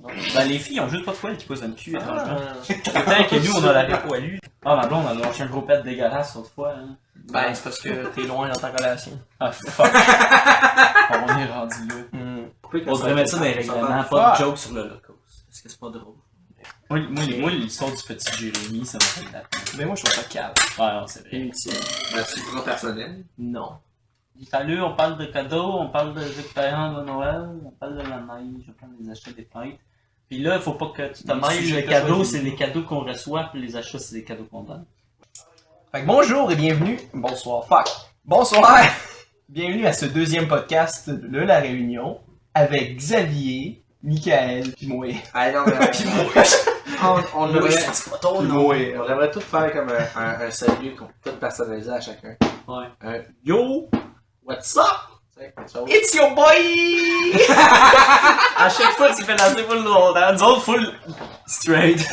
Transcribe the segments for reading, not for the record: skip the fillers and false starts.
Ben, les filles ont juste pas de poils qui poussent dans le cul, étrangement. Autant que nous, on a la peau poilue. Ah, ma blonde, on a lâché un gros pet dégueulasse l'autre fois. Hein. Ben, c'est parce que t'es loin dans ta relation. Ah, fuck. On est rendu là. On devrait mettre ça dans les règlements, pas de joke sur l'Holocauste. Est-ce que c'est pas drôle? Moi, l'histoire du petit Jérémy, ça m'a fait de la peine. Mais moi, je trouve ça calme. Ouais, non, c'est vrai. Inutile. Ben, tu le prends personnel. Non. Salut, on parle de cadeaux, on parle des expériences de Noël, on parle de la neige, on parle des achats des fêtes. Puis là, il faut pas que tu te mêles, les cadeaux, c'est les cadeaux qu'on reçoit, puis les achats, c'est les cadeaux qu'on donne. Fait que bonjour et bienvenue. Bonsoir, fuck. Bonsoir. Bienvenue à ce deuxième podcast de La Réunion avec Xavier, Michael, puis moi. Ah non, mais on aimerait tout faire comme un salut qu'on peut tout personnaliser à chacun. Ouais. Yo, what's up? It's your boy! À chaque fois, tu fais lancer full longtemps, nous autres, full straight.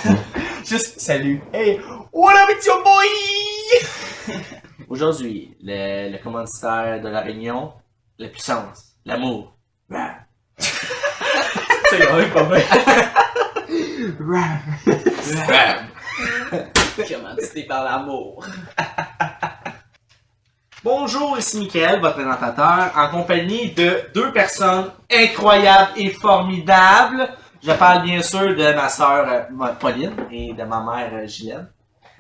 Juste salut. Hey, what up, it's your boy! Aujourd'hui, le commanditaire de la Réunion, la puissance, l'amour. C'est vrai, pas vrai. Commandité par l'amour. Bonjour, ici Mickaël, votre présentateur, en compagnie de deux personnes incroyables et formidables. Je parle bien sûr de ma sœur Pauline et de ma mère Gilène.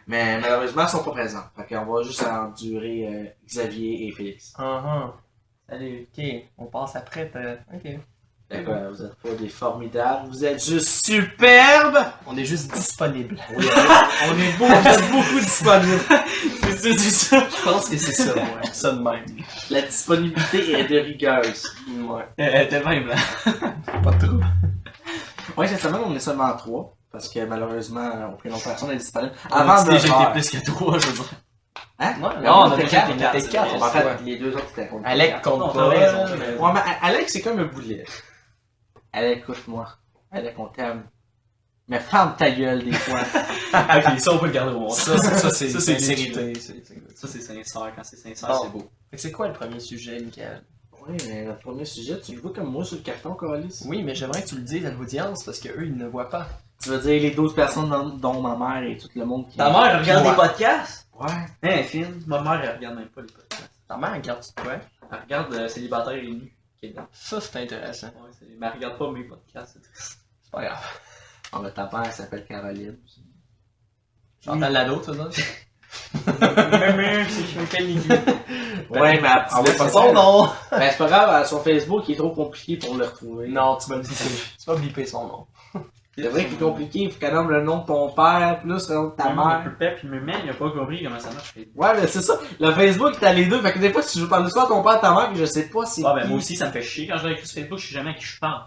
Mais malheureusement, elles sont pas présentes. Fait qu'on va juste endurer Xavier et Félix. Salut, ok, on passe après. Ok. D'accord, vous êtes pas des formidables, vous êtes juste superbes! On est juste disponible. Oui, on est beaucoup disponibles. C'est ça. Je pense que c'est ça, ouais. Ça de même. La disponibilité est de rigueuse. Ouais. T'es même là. Pas trop. Ouais, cette semaine, on est seulement 3. Parce que malheureusement, on prénom personne n'est disponible. Avant de déjà été faire- plus que toi, je veux dire. Hein? Ouais, Non, on était était quatre, quatre, on était c'est quatre. vrai. En fait, les deux autres étaient contre. Alec compte Non, pas. t'as raison, mais- Ouais, mais Alex, c'est comme un boulet. Alec, écoute-moi. Alec, on t'aime. Mais ferme ta gueule des fois. Ok, ça on peut le garder au monde. Ça, c'est Ça, c'est sincérité. Ça c'est sincère, quand c'est sincère, Bon. c'est beau. Fait que c'est quoi le premier sujet, Michael? Oui, mais le premier sujet, tu le vois comme moi sur le carton, Coralis. Oui, mais j'aimerais que tu le dises à l'audience parce qu'eux, ils ne voient pas. Tu veux dire les 12 personnes dont ma mère et tout le monde qui... Ta mère regarde Ouais. des podcasts? Ouais. Hein, film. Ma mère elle regarde même pas les podcasts. Ta mère regarde quoi? Elle regarde Célibataire et nu. Qui est dedans. Ça, c'est intéressant. Ouais, mais elle regarde pas mes podcasts, c'est triste. C'est pas grave. Ah, mais ta mère, elle s'appelle Caroline. J'entends l'ado, ça, ça? Ouais, mais elle C'est pas son nom! Ben, c'est pas grave, son Facebook, il est trop compliqué pour le retrouver. Non, tu vas me blipper. Tu vas blipper son nom. C'est vrai qu'il est compliqué, il faut qu'elle nomme le nom de ton père, plus le nom de ta mère. Le pep, mais même, il a pas compris comment ça marche. Ouais, mais c'est ça. Le Facebook, t'as les deux. Fait que des fois, si je parle de ça à ton père et ta mère, je sais pas si. Ah, ben moi aussi, ça me fait chier quand je regarde sur Facebook, je sais jamais à qui je parle.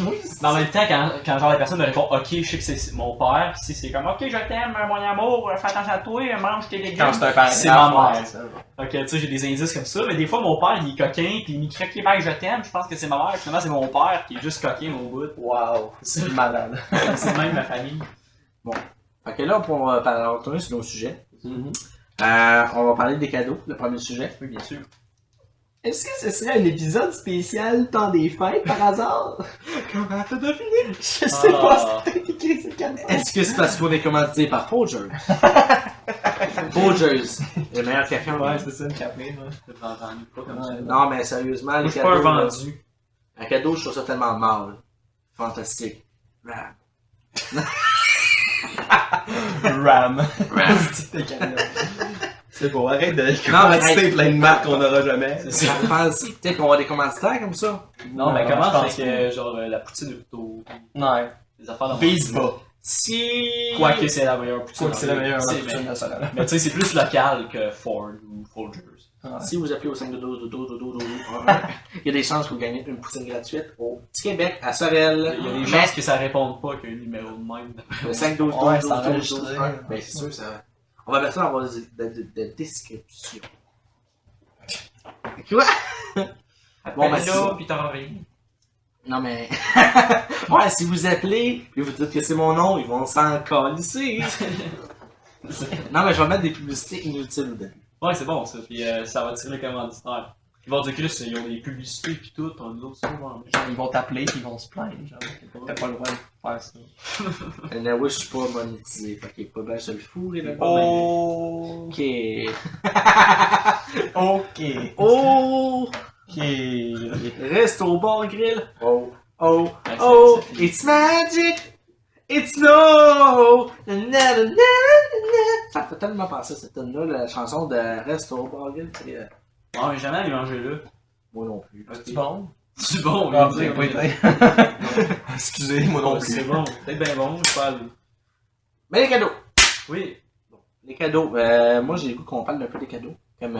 Oui, Mais en même temps, quand genre la personne me répond ok, je sais que c'est mon père, si c'est comme ok, je t'aime, mon amour, fais attention à toi, mange tes légumes. Quand c'est un parent, c'est ma mère. ça. Ok, tu sais, j'ai des indices comme ça, mais des fois, mon père, il est coquin, pis il me crie ben, je t'aime, je pense que c'est ma mère, finalement, c'est mon père qui est juste coquin au bout. Wow, c'est malade. C'est même ma famille. Fait que là, pour retourner sur nos sujets, on va parler des cadeaux, le premier sujet. Oui, bien sûr. Est-ce que ce serait un épisode spécial temps des fêtes par hasard? Comment t'as deviné? Je sais pas, c'est peut-être écrit sur le canevas. Est-ce que c'est parce qu'on est commandité par Folgers? Folgers, le meilleur café en Ouais, ville. c'est ça, le café, là. C'est pas comme ça. Non, mais sérieusement, Moi, les je suis pas un cadeaux. vendu. Un cadeau, je trouve ça tellement mal. Fantastique. Ram. Ram. C'est bon, arrête de Non, mais commanditer plein de marques qu'on n'aura jamais. Pensez peut-être qu'on va avoir des commanditaires comme ça. Non, mais Non, comment je pense c'est que, genre, la poutine de plutôt, Ouais. les affaires dans Vise bas. Si. Quoique c'est la meilleure poutine. Quoi que c'est la meilleure C'est- poutine nationale. Mais tu sais, c'est plus local que Ford ou Folgers. Si vous appelez au 5 de 12 il y a des chances que vous gagnez une poutine gratuite au Petit Québec, à Sorel. Il y a des Mais chances que ça réponde pas qu'un numéro de même. le 5 12 Ouais, 12 ça 12 enregistre. 12 Ben, c'est sûr, ça. On va mettre ça dans vos de description. Quoi? Bon, ben, c'est là, ça. puis t'en reviens. Non, mais. Ouais, si vous appelez, puis vous dites que c'est mon nom, ils vont s'en calisser. Non, mais je vais mettre des publicités inutiles au début. Ouais, c'est bon ça, puis ça va tirer le commanditaire. Ils vont dire que ils ont des publicités pis tout, on nous autres, c'est bon. Genre, ils vont t'appeler pis ils vont se plaindre. Genre, t'as pas le droit de faire ça. Anyway, je suis pas monétisé, fait qu'il est pas bien sur le fou, les mecs. Oh. Ok. Ok. Oh! Ok. Reste au bar grill. Oh, Ouais, oh, c'est- it's magic! It's no! Na, na, na, na, na. Ça me fait tellement penser à cette tune-là, la chanson de Reste au bar grill. Ah, mais jamais aller manger là. Moi non plus. C'est bon? C'est bon, Ah, on vous avez va pas dire. été. Excusez, moi non C'est plus. bon, peut-être bien bon, je sais pas. Mais les cadeaux! Oui. Les cadeaux. Moi, j'ai le goût qu'on parle un peu des cadeaux. Comme,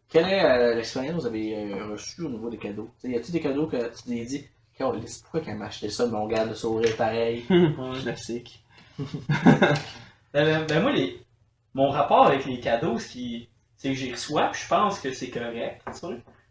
quelle est l'expérience que vous avez reçue au niveau des cadeaux? T'sais, y a-t-il des cadeaux que tu t'es dit, pourquoi qu'elle m'a acheté ça, mon gars, le sourire pareil? Classique. Ben moi, mon rapport avec les cadeaux, c'est que j'y reçois, puis je pense que c'est correct, tu sais.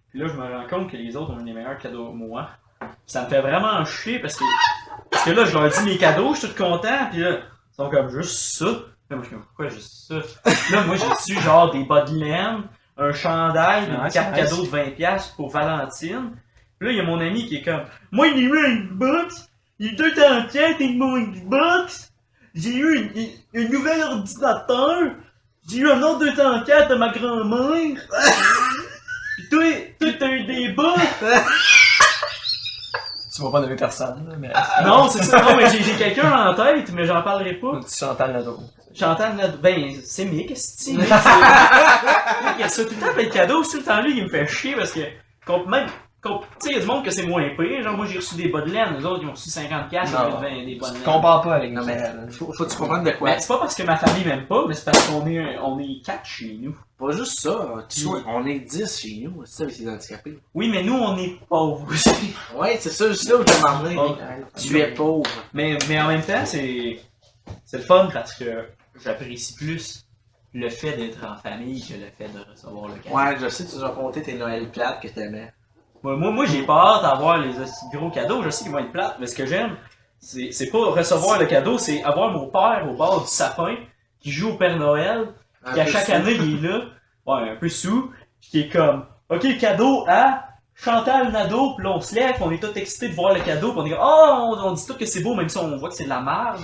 Puis là, je me rends compte que les autres ont des meilleurs cadeaux que moi. Puis ça me fait vraiment chier parce que là, je leur dis mes cadeaux, je suis tout content, puis là, ils sont comme juste ça. Là, moi, je me dis, pourquoi juste ça? Puis là, moi, j'ai reçu genre des bas de laine, un chandail, Ouais, une c'est carte nice. cadeau de 20$ pour Valentine. Puis là, il y a mon ami qui est comme, moi, il y a eu un Xbox, il y a 2 entières avec mon Xbox, j'ai eu un nouvel ordinateur, j'ai eu un autre 2 en 4 de ma grand-mère. Pis toi, t'as eu des bas. Tu vas pas nommer personne, là, mais. Non, c'est ça. Non, mais j'ai quelqu'un en tête, mais j'en parlerai pas. Tu Chantal Nadeau. Chantal, ben, c'est Mick, c'est Mick, il a ça tout le temps fait le cadeau, tout le temps lui, il me fait chier parce que, même, tu sais, il y a du monde que c'est moins pire. Genre, moi, j'ai reçu des bas de laine, les autres, ils ont reçu 50$, Non. des bas de Tu laine. compares pas avec Non, mais Michael. faut que tu comprennes de quoi. Ben, c'est pas parce que ma famille m'aime pas, mais c'est parce qu'on est 4 chez nous. Pas juste ça. On est 10 chez nous, c'est ça, avec les handicapés. Oui, mais nous, on est pauvres aussi. Ouais, c'est ça, juste là où je vais m'emmener. Oh. Tu es pauvre. Mais en même temps, c'est le fun parce que j'apprécie plus le fait d'être en famille que le fait de recevoir le cadeau. Ouais, je sais, tu nous as raconté tes Noël plates que t'aimais. Moi j'ai pas hâte d'avoir les aussi gros cadeaux, je sais qu'ils vont être plates, mais ce que j'aime, c'est pas recevoir le cadeau, c'est avoir mon père au bord du sapin qui joue au Père Noël, qui à chaque année il est là, ouais, un peu sous, puis qui est comme, ok, cadeau à Chantal Nadeau, puis là on se lève, on est tous excités de voir le cadeau, puis on est comme, oh, on dit tout que c'est beau, même si on voit que c'est de la merde.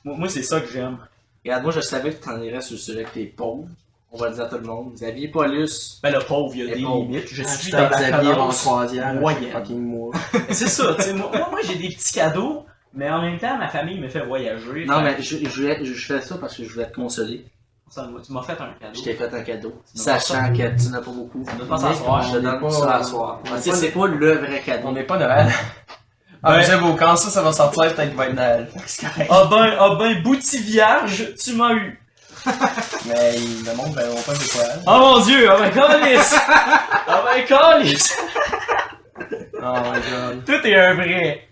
Moi c'est ça que j'aime. Regarde, moi je savais que t'en irais sur celui que t'es pauvre. On va le dire à tout le monde. Xavier Paulus. Ben le pauvre, il y a Les des pauvres. limites, je suis Hashtag dans la Xavier en cadence croisière. moyenne. Fucking mois. C'est ça, tu sais, moi j'ai des petits cadeaux, mais en même temps, ma famille me fait voyager. Non, Fait mais je fais ça parce que je voulais te consoler. tu m'as fait un cadeau. Je t'ai fait un cadeau. Tu m'as Sachant pas- que tu n'as pas beaucoup. Tu n'as pas s'asseoir, Je te donne ça à soir. Tu sais, c'est pas le vrai cadeau. On n'est pas Noël. Ah, mais j'avoue, quand ça va sortir, peut-être qu'il va être Noël. Fait que c'est correct. Ah ben, bouti vierge, tu m'as eu. Mais le monde va pas c'est quoi. Oh mon dieu, oh ben calice! Oh ben calice! Oh my god. Tout est un vrai.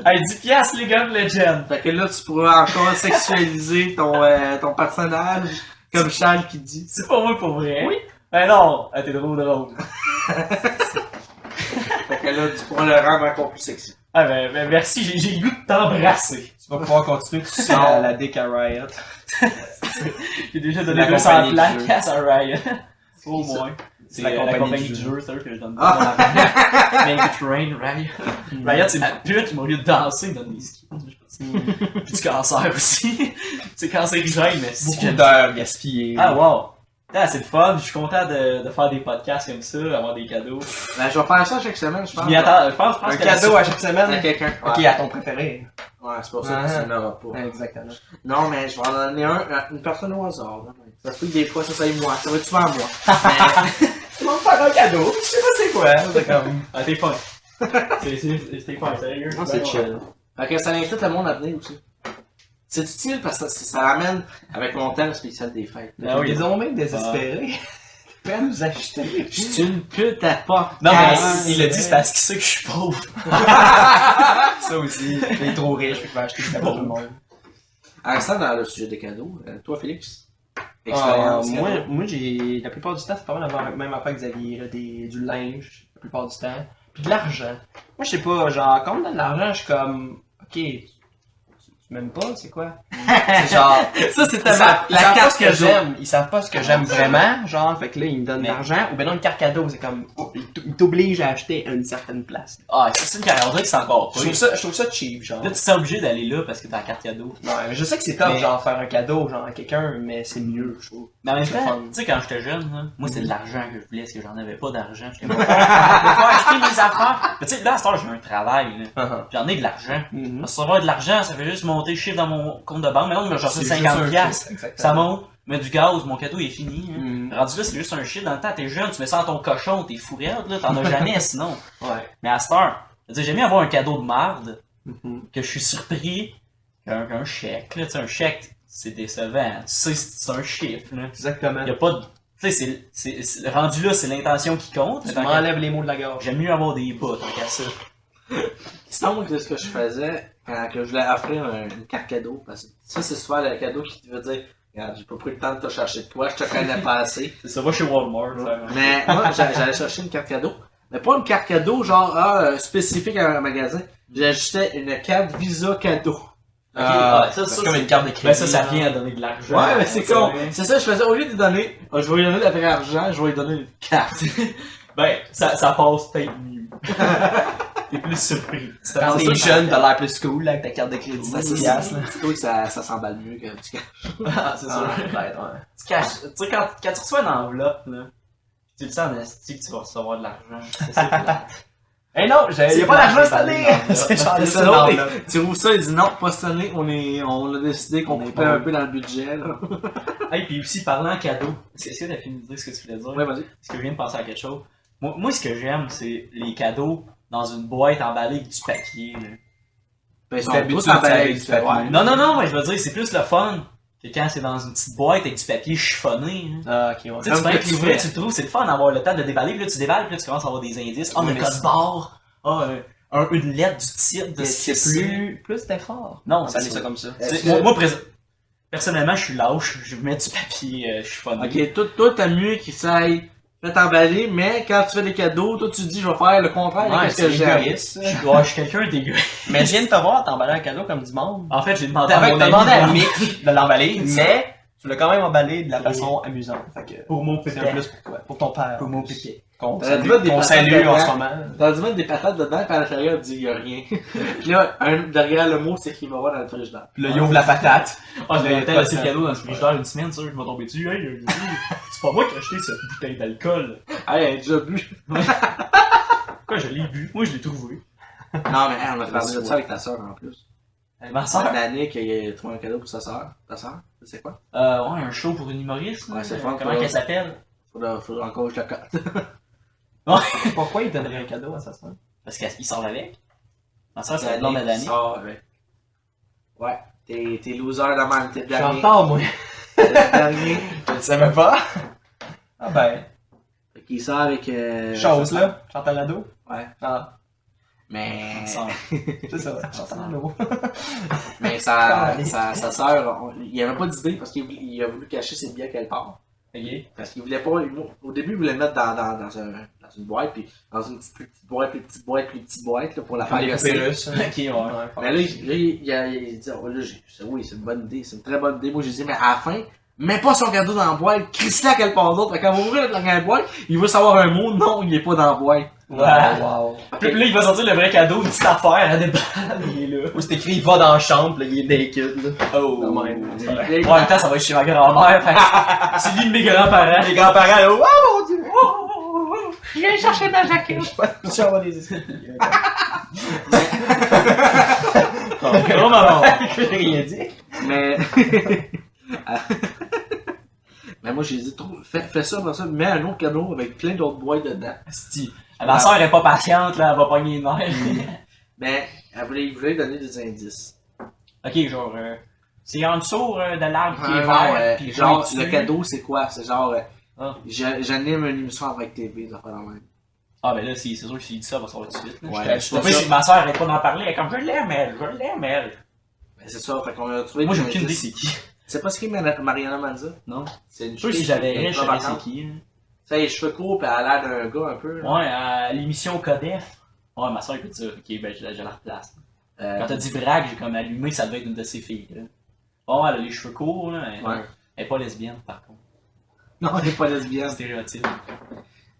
Hey, 10$ les gars de Legend. Fait que là, tu pourras encore sexualiser ton personnage, comme Charles qui dit. C'est pas moi pour vrai. Oui. Ben non, t'es drôle. Fait que là, tu pourras le rendre encore plus sexy. Ah ben merci, j'ai le goût de t'embrasser. Tu vas pouvoir continuer de sucer la dick à Riot. J'ai déjà La donné 200 compagnie du plaques jeu. à Saraya. Au qui, ça? moins. C'est la compagnie du jeu, c'est eux que je donne. Ah. Make it rain, Riot. Riot, c'est ma pute, mais au lieu de danser, il me donne des skis. Puis du cancer aussi. C'est cancérigène, mais si Beaucoup j'aime- d'heures gaspillées. Ah wow! Ah, c'est le fun, je suis content de faire des podcasts comme ça, avoir des cadeaux. Ben, je vais faire ça chaque semaine, je Je pense. m'y attends, je pense Un que cadeau à chaque À semaine. quelqu'un. Ok, Ouais, à ton préféré. ouais c'est pour ça que tu n'auras pas. Exactement. Non, mais je vais en donner un à une personne au hasard. Là. Ça se peut que des fois, ça soit moi. Ça va être souvent moi. Tu vas me faire un cadeau. Je sais pas c'est quoi. C'est comme. Ah, t'es fun. C'était fun, sérieux. Non, c'est chill. Fait que ça invite le monde à venir aussi. C'est utile parce que ça ramène avec mon thème spécial des fêtes. Ah oui. Ils ont même désespérés. Prêt à nous acheter. Je suis une pute à pas. Non, mais Ah, il l'a dit, c'est parce qu'il sait que je suis pauvre. Ça aussi. Il est trop riche, il va acheter des cadeaux à tout le monde. En restant dans le sujet des cadeaux, toi, Félix? Expérience. Moi, cadeau. moi j'ai. La plupart du temps, c'est pas mal la même affaire que Xavier. Là, du linge, la plupart du temps. Puis de l'argent. Moi, je sais pas, genre, quand on me donne de l'argent, je suis comme. Ok, tu Tu m'aimes pas, c'est quoi? C'est genre... Ça, c'est Ils tellement savent, ils la savent pas carte ce que cadeau. j'aime. Ils savent pas ce que j'aime vraiment, genre, fait que là, ils me donnent de l'argent. Ou ben non, une carte cadeau, c'est comme, ils t'obligent à acheter à une certaine place. Ah, c'est une carrière, on dirait que c'est encore Je pas. trouve ça cheap, genre. Là, tu seras obligé d'aller là parce que t'as la carte cadeau. Ouais, mais je sais que c'est top, Mais- genre, faire un cadeau, genre, à quelqu'un, mais c'est mieux, je trouve. Mais en même C'est temps, fun. tu sais, quand j'étais jeune, là, moi, c'est de l'argent que je voulais, parce que j'en avais pas d'argent. J'étais pas faire acheter mes affaires. Mais tu sais, là, à cette heure, j'ai un travail, là. J'en ai de l'argent. Mhm. Parce que avoir de l'argent, ça fait juste monter le chiffre dans mon compte de banque. Maintenant, j'en fais C'est 50 juste un piastres. chiffre, exactement. Ça monte, mais du gaz, mon cadeau est fini. Hein. Mhm. Rendu là, c'est juste un chiffre. Dans le temps, t'es jeune, tu mets ça dans ton cochon, t'es fou raide, là. T'en as jamais, sinon. Ouais. Mais à cette heure, je veux dire, j'aime mieux avoir un cadeau de marde Mhm. que je suis surpris qu'un chèque, là. Tu sais, un chèque, c'est décevant. Tu sais, c'est un chiffre, là. Exactement. Y a pas de. Tu sais, rendu là, c'est l'intention qui compte. Tu Tant qu'à- m'enlèves les mots de la gorge. J'aime mieux avoir des bas, tant qu'à ça. Sinon, moi, ce que je faisais quand que je voulais offrir une carte cadeau, parce que ça, c'est souvent le cadeau qui te veut dire, regarde, j'ai pas pris le temps de te chercher de quoi, je te connais pas assez. C'est ça, va chez Walmart. Mais moi, j'allais chercher une carte cadeau. Mais pas une carte cadeau, genre, spécifique à un magasin. J'achetais une carte Visa cadeau. Ah, c'est ça, comme c'est- une carte de crédit. Ben ça vient à donner de l'argent. Ouais, mais c'est Ça, con. ouais. C'est ça, je faisais, au lieu de lui donner, je vais lui donner de la vraie argent, je vais lui donner une carte. Ben, ça passe peut-être mieux. T'es plus surpris. Quand C'est t'es ça, jeune, t'as l'air plus cool, là, avec ta carte de crédit. Ça, C'est c'est je trouve que ça s'emballe mieux que du cash. Ah, c'est sûr. Ouais. Tu caches. Tu sais, quand tu reçois une enveloppe, là, tu le sens en esti que tu vas recevoir de l'argent. C'est ça. Eh non, C'est y a pas d'argent cette pas année! l'enveloppe. C'est genre C'est ça ça, dans l'autre, tu ouvres ça, il dit non, pas cette année, on a décidé qu'on On est coupait pas- un peu dans le budget, là. Hey, puis aussi, parlant cadeau, est-ce que t'as fini de dire ce que tu voulais dire? Ouais, vas-y. Parce que je viens de penser à quelque chose. Moi ce que j'aime, c'est les cadeaux dans une boîte emballée avec du papier. Là. Ben, ils sont D'habitude, tous emballés c'est avec avec du du papier. papier. Non, mais je veux dire, c'est plus le fun que quand c'est dans une petite boîte avec du papier chiffonné. Hein. Ah, ok, ouais. Tu sais, tu Comme fais que que tu l'ouvrir, fais. tu le trouves, c'est le fun d'avoir le temps de déballer, puis là tu déballes, puis là tu commences à avoir des indices. Ah, Oui, le mais code c'est- barre. Ah, une lettre du titre de ce que C'est plus d'effort. Non, Ça c'est allait ça comme ça. Tu sais, personnellement, je suis lâche, je mets du papier chiffonné. Ok, toi, t'as mieux qu'il s'aille fait emballer, mais quand tu fais des cadeaux, toi, tu dis, je vais faire le contraire de Ouais, ce c'est que j'aime. égoïste. Je suis quelqu'un dégueu. Mais je viens de te voir t'emballer un cadeau comme du monde. En fait, j'ai demandé En à fait, mon t'as ami demandé à de- Mick de l'emballer, mais tu l'as quand même emballé de la façon amusante. Fait que pour mon c'est un pépé. plus pour toi. Pour ton père. Pour mon pépé. Qu'on T'aurais dû mettre des qu'on patates salue en dedans. ce moment. T'as dû mettre des patates dedans, puis à l'intérieur, il dit, y a rien. Puis là, derrière le mot, c'est qu'il va voir dans le frigidaire. Puis là, il ouvre la patate. Ah, Là, j'avais pas laissé de le cadeau dans le frigidaire une semaine, ça, je m'en tombé dessus. Hey, j'ai dit, c'est pas moi qui ai acheté cette bouteille d'alcool. Hey, elle a déjà bu. Pourquoi je l'ai bu? Moi, je l'ai trouvé. Non, mais hey, on a parlé de ça avec ta soeur en plus. Ma soeur? L'année qu'il a trouvé un cadeau pour sa soeur. Ta soeur, c'est quoi? Ouais, un show pour une humoriste. Ouais, là. c'est fun, Comment toi. qu'elle s'appelle? Faudra encore que je le cote. Pourquoi il donnerait un cadeau à sa soeur? Parce qu'il sort avec. Ma soeur, c'est la blonde à qui Danny. sort avec. Ouais, t'es loser de même, t'es le Je suis en dernier. retard, moi. T'es le dernier. Je le savais pas. Ah ben, Fait qu'il sort avec. chose là. Chantal Nadeau. Ouais. Ah, Mais. Ma soeur. c'est ça. Chantal Nadeau. Mais sa sœur, il avait pas d'idée parce qu'il a voulu cacher ses billets quelque part. Ok. Parce qu'il voulait pas. Au début, il voulait le mettre dans une boîte, puis dans une plus petite boîte, plus petite boîte, plus petite boîte, là, pour la faire Les gosser. poupées russes. Ok, ouais. Mais là, il dit, oh, là, oui, c'est une bonne idée, c'est une très bonne idée. Moi, j'ai dit, mais à la fin, mets pas son cadeau dans la boîte, crisse-le à quelque part d'autre. Fait quand on va ouvrir la boîte, il veut savoir un mot, non, il est pas dans la boîte. Wow, wow. Puis là, il va sortir le vrai cadeau, une petite affaire à déballer. Il est là. Où c'est écrit, il va dans la chambre, là, il est naked, là. Oh. Non, même. Ouais, en même temps, ça va être chez ma grand-mère. Fait que c'est lui de mes grands-parents. Les grands-parents, là, wow, mon dieu! Je viens chercher ma jaquette. Je suis avoir des esprits. Gros maman. J'ai rien dit. Mais. Mais moi, j'ai dit, fais ça, mets un autre cadeau avec plein d'autres boîtes dedans. Asti. Ma soeur est pas patiente, là, elle va pogner les nerfs. Mais il voulait donner des indices. Ok, genre, c'est en dessous de l'arbre qui est Ah, vert. Puis genre, dessus. le cadeau, c'est quoi? C'est genre, Ah. j'anime une émission avec TV, ça fait la même. Ah, ben là, c'est sûr que s'il dit ça, elle va savoir tout de suite. là. Ouais, Je c'est sais ça. si ma soeur arrête pas d'en parler, elle est comme, je l'aime, elle. Mais c'est ça, fait qu'on a trouvé. Moi, j'ai des aucune idée indices. c'est qui. Tu sais pas ce qu'est Mariana Manza? Non. C'est une Je sais si fille j'avais qui est elle, je savais c'est vacante. qui. hein. Ça, les cheveux courts, pis elle a l'air d'un gars un peu. Là. Ouais, à l'émission Codef. Ouais, ma soeur écoute ça. Ok, ben, je la replace. Quand t'as dit vrac, j'ai comme allumé, ça devait être une de ses filles. Là. Bon, elle a les cheveux courts, là. Elle est pas lesbienne, par contre. Non, elle est pas lesbienne. Stéréotype.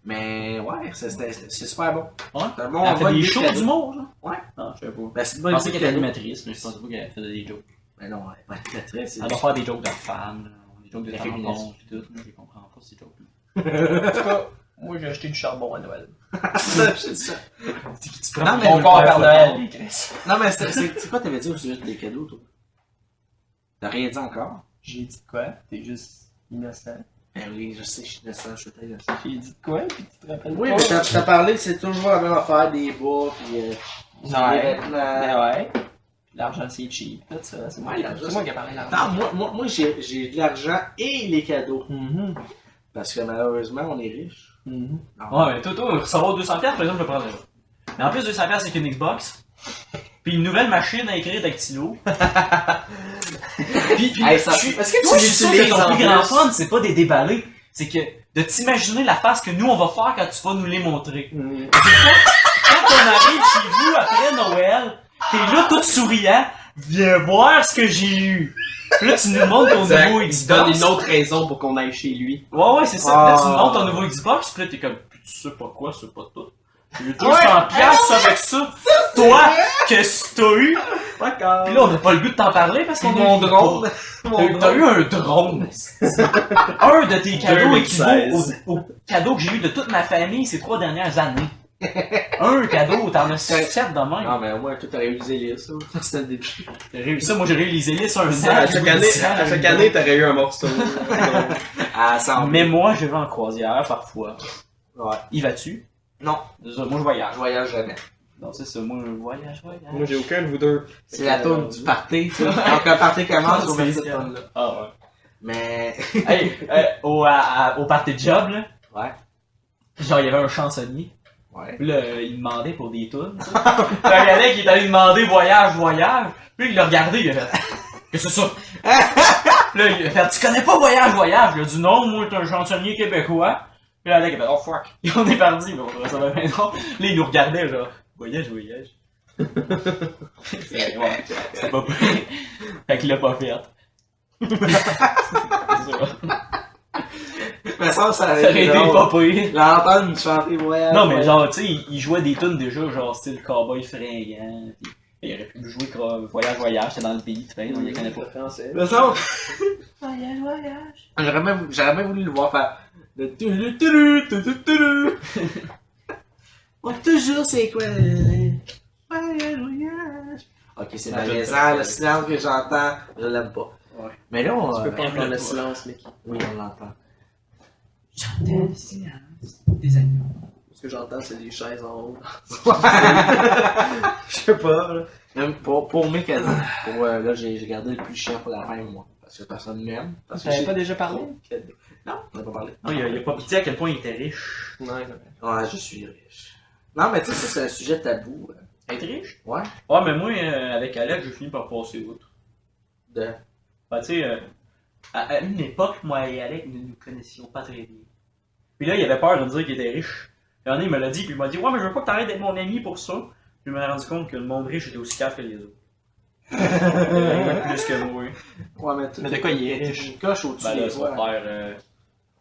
Mais ouais, c'est super bon. Ouais. C'est un bon Elle fait vol des de shows cadeau. d'humour, genre. Ouais. Non, je sais pas. Ben, c'est une Je bonne pensais idée qu'elle était cadeau. animatrice, mais je pensais pas qu'elle faisait des jokes. Mais non, elle est pas animatrice. Elle doit faire des jokes de femmes, là. Des jokes de Des rencontres, pis tout. Moi, je les comprends pas, ces jokes-là. En tout cas, moi j'ai acheté du charbon à Noël. C'est ça. C'est qui tu Non, mais Mon corps Père Noël, Chris. Non, mais c'est quoi t'avais dit au sujet des cadeaux, toi? T'as rien dit encore? J'ai dit de quoi? T'es juste innocent. Ben oui, je sais, je suis innocent, je suis très innocent. J'ai dit de quoi? Puis tu te rappelles Oui, pas? mais quand tu t'as parlé, c'est toujours la même affaire, des bas, pis des Ouais. vêtements. Ben ouais. L'argent c'est cheap, tout ça. C'est moi, Ouais, l'argent, c'est moi qui ai parlé de Non, l'argent. moi j'ai de l'argent et les cadeaux. Mhm. Parce que malheureusement, on est riche. Mhm. Ouais, mais toi, recevoir 200$, par exemple, je le prendrais. Mais en plus, 200$, c'est qu'une Xbox. Puis une nouvelle machine à écrire dactylo. puis Hey, ça- je est-ce que tu moi, je suis sûr que l'utilises ton en plus grand plus? fun, c'est pas des déballés. C'est que de t'imaginer la face que nous, on va faire quand tu vas nous les montrer. Mhm. Quand on arrive chez vous après Noël, t'es là tout souriant, viens voir ce que j'ai eu. Puis là, tu nous montres ton Exact. nouveau Il Xbox. se donne une autre raison pour qu'on aille chez lui. Ouais, c'est ça. Puis là, tu nous Ah. montres ton nouveau Xbox, puis là, t'es comme, tu sais pas quoi, c'est pas tout. J'ai eu 200$ avec ça. Toi, qu'est-ce que t'as eu? D'accord. Puis là, on n'a pas le goût de t'en parler parce qu'on Mon a drone. T'as eu un drone. Un de tes cadeaux 2016. équivaut au cadeau que j'ai eu de toute ma famille ces 3 dernières années. Un cadeau, t'en as 7 de même. Non, mais au moins, toi, t'aurais eu les hélices, ça. Ça, c'était le début. J'ai réussi ça, moi j'ai réalisé les hélices un an. À chaque année, t'aurais eu un morceau. Ah, ça en Mais moi, je vais en croisière parfois. Ouais. Y vas-tu? Non, C'est ça, moi je voyage. je voyage jamais. Non, c'est ça, moi je voyage. Moi, j'ai aucun de vous deux. C'est la tourne du party, ça. Quand le party commence, on met cette tourne-là. Ah ouais. Mais. Hey, au party de job, là, Ouais. genre il y avait un chansonnier. Ouais. Puis là, il demandait pour des tunes. Puis un gars qui est allé demander voyage. Puis il l'a regardé, il a fait qu'est-ce que c'est ça? Puis là, il a fait tu connais pas voyage? Il a dit non, moi t'es un chansonnier québécois. Puis là, il a fait oh fuck. Et on est parti, mais on trouvait ça bien drôle. Là, il nous regardait, genre voyage. C'est ouais, c'est pas pire. Fait qu'il l'a pas fait. C'est ça. Mais ça Ça aurait été pas pire. L'entendre nous chanter voyage. Non, mais genre, tu sais, il jouait des tunes déjà, genre style cowboy fringant. Pis il aurait pu jouer voyage, c'était dans le pays, tu sais, on y connaît pas. Français. Mais ça, Voyage. j'aurais même voulu le voir faire. Le tulu. On toujours c'est quoi voyage. Ok, c'est malaisant, le silence que j'entends, je l'aime pas. Ouais. Mais là, on. Tu peux pas on entendre le l'a silence, Mickey. Oui, on l'entend. J'entends le silence des agneaux. Ce que j'entends, c'est des chaises en haut. Je sais pas, là. Même pour mes cadeaux. Là, j'ai gardé le plus chiant pour la fin, moi. Parce que personne m'aime. Parce que T'avais j'ai pas déjà parlé? Non, on n'a pas parlé. Non, il a pas pitié à quel point il était riche. Non, Ouais, je suis riche. Non, mais tu sais, ça, c'est un sujet tabou. Être riche? Ouais. Ouais, mais moi, avec Alex, j'ai fini par passer outre. De. Ben, tu sais, à une époque, moi et Alex, nous ne nous connaissions pas très bien. Puis là, il avait peur de me dire qu'il était riche. Puis un moment, il me l'a dit, puis il m'a dit, ouais, mais je veux pas que t'arrêtes d'être mon ami pour ça. Puis je me suis rendu compte que le monde riche était aussi cave que les autres. Plus que moi. Ouais, Mais de quoi il est riche? Une coche au-dessus Ben là, des son doigts. père,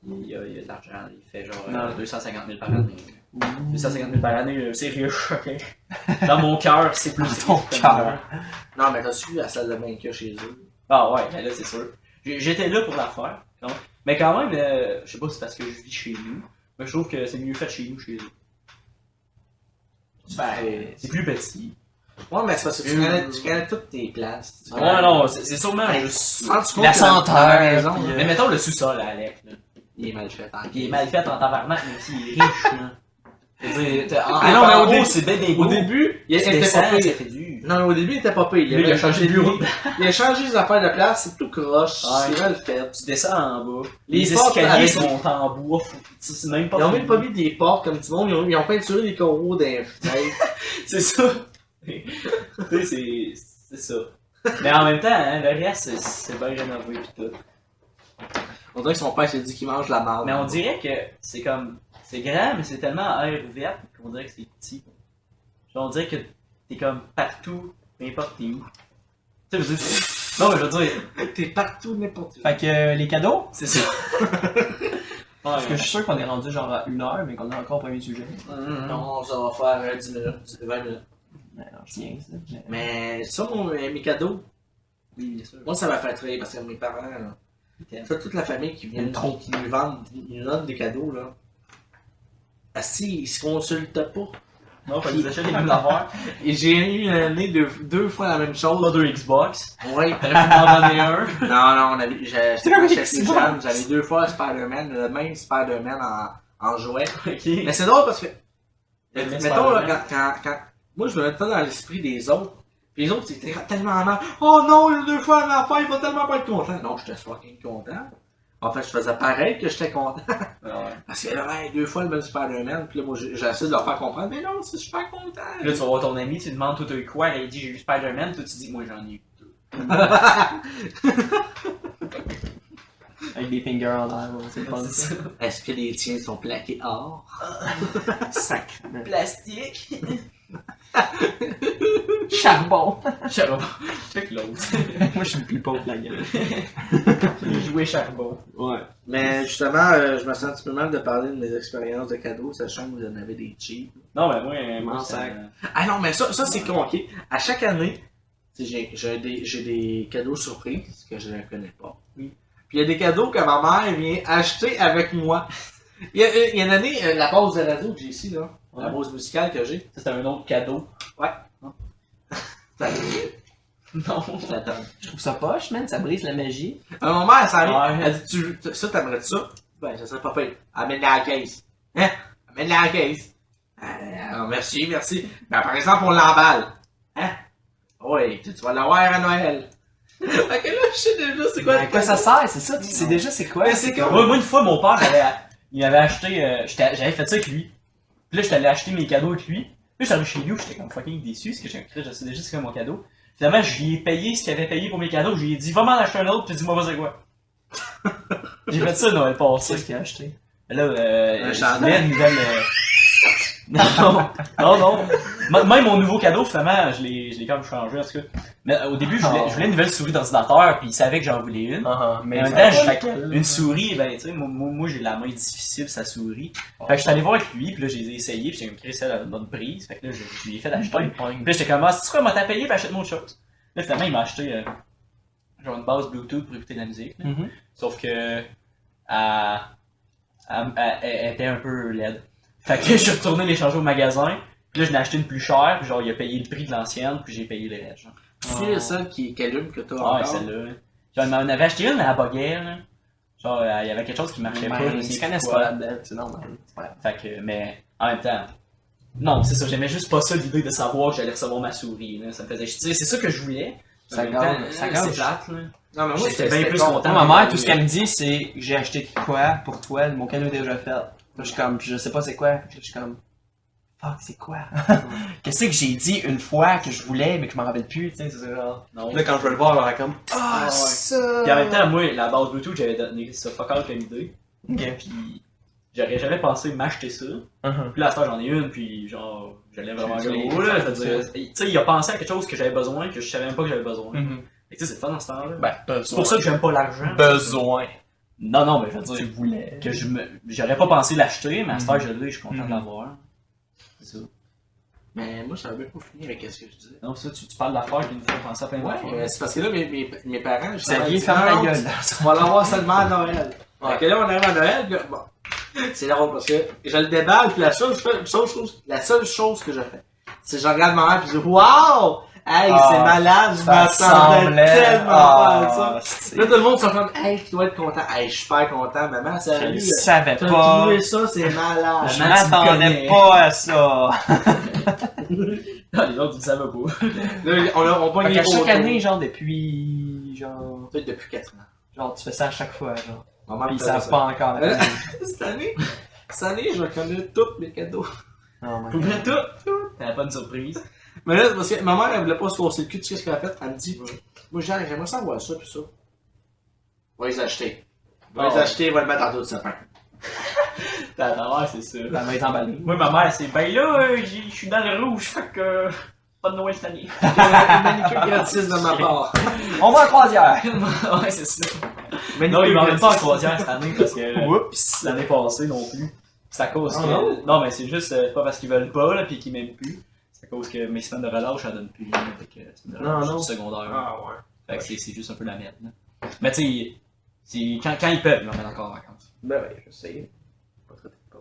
il a de l'argent, il fait genre Non. 250 000 par année. 250 000 par année, c'est riche, ok? Dans mon cœur, c'est plus Dans ton riche que cœur. moi. Non, mais t'as su la salle de bain qu'il y a chez eux. Ah ouais, ben là, c'est sûr. J'étais là pour la faire. Non? Mais quand même, je sais pas si c'est parce que je vis chez nous, mais je trouve que c'est mieux fait chez nous, chez eux. Ben, C'est plus petit. ouais, mais c'est parce que tu connais toutes tes places. Tu Ouais, non, c'est sûrement Hey, juste tu te rends compte La que senteur, dans la maison, puis, là, Mais mettons le sous-sol à Alex, là. il est mal fait. Hein. Il est mal fait en tabarnak, mais aussi il est riche, là. Je veux dire, Ah non, mais en au début- haut, c'est ben des Au début, il tu était descends, pas ça pire. fait dur. Non, mais au début, il était pas pire. Lui, il a changé de bureau. Il a changé les affaires de place, c'est tout croche. Ouais. C'est mal fait. Tu descends en bas. Les Les portes escaliers avec- sont en bois. C'est même pas Ils ont fini. même pas mis des portes comme tout le monde, ils ont peinturé des coraux d'un fenêtre. C'est ça. Tu sais, c'est ça. Mais en même temps, hein, le reste, c'est bien rénové pis tout. On dirait que son père s'est dit qu'il mange la marde. Mais on dirait que c'est comme. C'est grand, mais c'est tellement à air ouverte qu'on dirait que c'est petit. Genre, on dirait que t'es comme partout N'importe où. Tu sais, je veux dire, non, mais je veux dire, T'es partout, n'importe où. Fait que les cadeaux, c'est ça. parce que je suis sûr qu'on est rendu genre à 1 heure, mais qu'on a encore pas eu de sujet. Non, ça va faire 10 minutes, 20 minutes. Mais non, je niaise, là. Mais ça, mes cadeaux, Oui, bien sûr. moi, ça m'a fait rire parce que mes parents, là, ça, toute la famille qui vient Trop. qui nous vendent, ils nous donnent des cadeaux, là. Ah si, ils se consultent pas. Non, faut qu'ils achètent les mêmes affaires. Et j'ai eu une année deux fois la même chose. Pas deux Xbox. Oui. T'aurais pu m'en donner un. Non, j'étais Deux chez Xbox. Jeanne, j'avais 2 fois Spider-Man, le même Spider-Man en jouet. Ok. Mais c'est drôle parce que, Le même mettons, là, Spider-Man. quand moi je me mettais dans l'esprit des autres, puis les autres c'était tellement mal. Oh non, il y a 2 fois la même affaire, il va tellement pas être content. Non, j'étais fucking content. En fait, je faisais pareil que j'étais content. Ah ouais. Parce que là, hey, 2 fois le même Spider-Man, puis là, moi j'essaie de leur faire comprendre, mais non, c'est super content. Là, tu vas voir ton ami, tu lui demandes, toi, t'as eu quoi? Il dit, j'ai eu Spider-Man. Toi, tu dis, moi, j'en ai eu deux. Avec des fingers en l'air, ouais, c'est le fun. C'est ça. Est-ce que les tiens sont plaqués or? Sac. Plastique. Charbon. Charbon. Check l'autre. Moi, je suis le plus pauvre de la gueule. J'ai joué charbon. Ouais. Mais justement, je me sens un petit peu mal de parler de mes expériences de cadeaux, sachant que vous en avez des cheap. Non, mais moi, M'en ça- sac. Ah non, mais ça c'est con, ok? À chaque année, tu sais, j'ai des cadeaux surprises que je ne connais pas. Oui. Puis il y a des cadeaux que ma mère vient acheter avec moi. Il y a une année, la pause de radio que j'ai ici, là, la Ouais. pause musicale que j'ai. Ça, c'est un autre cadeau. Ça- Non. J'attends. Je trouve ça poche, man, ça brise la magie. Ma mère, ça arrive. Ouais. Elle dit, ça, t'aimerais ça? Ben, ça serait pas fait. Amène-la à la caisse. Hein? Amène-la à la caisse. Merci. Ben, par exemple, on l'emballe. Hein? Oui, tu vas l'avoir à Noël. Fait que là, je sais déjà c'est quoi. À quoi ça sert, c'est ça? Tu sais déjà c'est quoi? Mais c'est comme- Moi, une fois, mon père, il m'avait acheté, j'avais fait ça avec lui. Puis là, j'étais allé acheter mes cadeaux avec lui. Puis là, j'arrive chez lui, j'étais comme fucking déçu, parce que je sais déjà c'est quoi mon cadeau. Finalement, je lui ai payé ce qu'il avait payé pour mes cadeaux. Je lui ai dit, va m'en acheter un autre, puis dis-moi c'est quoi. J'ai fait ça Noël passé. C'est ce qu'il a acheté. Là, Un je chandail. voulais une nouvelle. Non. Même mon nouveau cadeau, finalement, je l'ai quand même changé, en tout cas. Mais au début, je voulais une nouvelle souris d'ordinateur, puis il savait que j'en voulais une. Mais en même temps, une souris, ben, tu sais, moi j'ai la main difficile, sa souris. Fait que je suis allé voir avec lui, puis là, j'ai essayé, puis j'ai créé celle à une bonne prise. Fait que là, je lui ai fait acheter. Puis là, j'étais comme, ah, c'est quoi, m'a payé, puis achète-moi autre chose. Là, finalement, il m'a acheté, genre une base Bluetooth pour écouter de la musique, là. Sauf que, elle était un peu laide. Fait que je suis retourné les changer au magasin, puis là, je l'ai acheté une plus chère, puis genre, il a payé le prix de l'ancienne, puis j'ai payé le reste, genre. C'est celle qui allume que t'as Ouais, encore. celle-là. Genre, il m'en avait acheté une à la baguette, là. Genre, il y avait quelque chose qui marchait pas, je Ils sais se connaissent quoi. pas là-dedans, c'est normal. C'est pas grave. Fait que, mais, en même temps, non, c'est ça, j'aimais juste pas ça, l'idée de savoir que j'allais recevoir ma souris, là. Ça me faisait chier. C'est ça que je voulais. Ça En même temps, gâche, ça c'est gâche. plate, là. Non, mais moi, J'étais bien plus con. content. Moi, ma mère, tout ce qu'elle me dit, c'est j'ai acheté quoi pour toi, mon cadeau est déjà fait. Là, je suis comme, je sais pas c'est quoi. Fait que là, je suis comme, fuck, c'est quoi? Qu'est-ce que j'ai dit une fois que je voulais, mais que je m'en rappelle plus, tu sais, c'est genre. Non. Là, quand je vais le voir, elle va comme, ah, ouais. ça! Puis en même temps, moi, la base Bluetooth, j'avais donné ça fuck all comme idée. Ok. Puis, j'aurais jamais pensé m'acheter ça. Puis là, à ce temps, j'en ai une, puis genre, j'allais vraiment Je l'ai- gros, là. Je veux dire, tu sais, il a pensé à quelque chose que j'avais besoin, que je savais même pas que j'avais besoin. Mhm. Et tu sais, c'est le fun dans ce temps-là. Ben, C'est pour ça que j'aime pas l'argent. Besoin. Non, mais je veux Tu dire, voulais. que j'aurais pas pensé l'acheter, mais à ce temps, je l'ai, je suis content Mhm. de l'avoir. C'est ça. Mais moi, ça avait pas fini avec ce que je disais. Non, ça, tu parles d'affaires qui nous font penser à plein d'affaires. Ouais, c'est parce que là, mes parents, je Xavier, ferme ta gueule. On va l'avoir seulement à Noël. Ouais. Fait que là, on arrive à Noël, puis là, bon. C'est drôle parce que je le déballe, puis la seule chose que je fais, c'est que je regarde ma mère, puis je dis, waouh! Hey, Ah, c'est malade, je Ça m'attendais semblait. tellement pas à ça. c'est- Là, tout le monde sont comme, hey, tu dois être content. Hey, je suis super content, maman, Je sérieux. le savais T'as pas. trouvé ça, c'est malade. Je Maman, tu me m'attendais connais. pas à ça. Ah, les autres, ils le savaient pas. Là, on pogne Fait les qu'à chaque photos. année, genre, depuis, genre, Peut-être depuis 4 ans. genre, tu fais ça à chaque fois, genre. Maman Puis me ils faisait savent ça. pas encore. Euh, cette année, je connais tous mes cadeaux. Non, mais- Ouvrais tout. T'avais pas une surprise. Mais là, parce que ma mère, elle voulait pas se casser le cul de ce qu'elle a fait. Elle me dit, moi, j'aimerais ça avoir ça, puis ça. Va les acheter. Va les Ah. acheter, va le mettre en dos de sapin. Ta mère, c'est ça. La main est emballée. Moi, ma mère, c'est ben là, je suis dans le rouge, fait que. Pas de Noël cette année. Manicure gratis de ma part. On va en croisière! Ouais, c'est ça. Manicure Non, ils m'emmènent pas en gratis. croisière cette année parce que Oups! l'année passée non plus. C'est à cause Ah, que. non? Non, mais c'est juste pas parce qu'ils veulent pas, là, pis qu'ils m'aiment plus. C'est à cause que mes semaines de relâche, ça donne plus. Là, fait que semaines de relâche non. du secondaire. Ah ouais. Fait que c'est juste un peu la merde. Là. Mais tu sais, quand ils peuvent, ils m'emmènent encore en vacances. Ben oui, je sais. Pas très pas.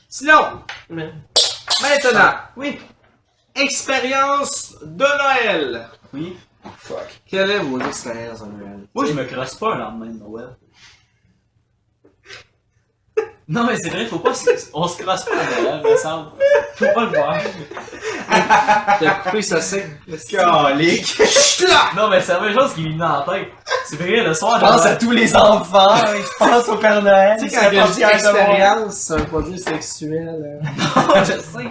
Sinon, maintenant, Oui. expérience de Noël. Oui. Fuck. Quelle est vos expériences de Noël? Moi, je me crosse pas le lendemain de Noël. Non, mais c'est vrai, faut pas on se crosse pas à Noël, me semble. Faut pas le voir. T'as coupé ça sec. Calique! Non, mais c'est la même chose qui me vient dans la tête. C'est vrai, le soir Je de pense à Noël. tous les enfants, je pense au Père Noël. Tu sais, quand je dis expérience, ça veut pas dire sexuel. Je sais.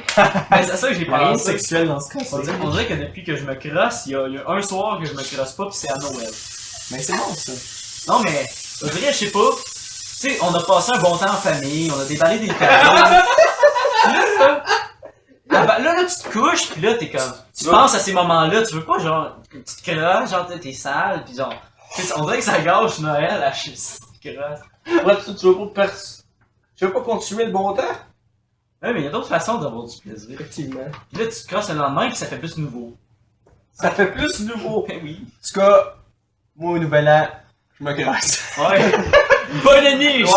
Mais c'est ça que j'ai Rien de pensé. sexuel dans ce cas. On dirait que depuis que je me crosse, il y a un soir que je me crosse pas, pis c'est à Noël. Mais c'est bon ça. Non, mais, on dirait, je sais pas. Tu sais, on a passé un bon temps en famille, on a déballé des cadeaux. Là, tu te couches, pis là, t'es comme. Tu penses à ces moments-là, tu veux pas, genre, tu te crosses, genre, t'es sale, pis genre. On dirait que ça gâche Noël, la chute, tu te crosses. Ouais, tu veux pas tu veux pas continuer le bon temps? Ouais, mais il y a d'autres façons d'avoir du plaisir. Effectivement. Pis là, tu te crosses le lendemain, pis ça fait plus nouveau. Ça fait plus nouveau. Ben oui. En tout cas, moi au nouvel an, je me grasse. Ouais. Bonne année! Ouais!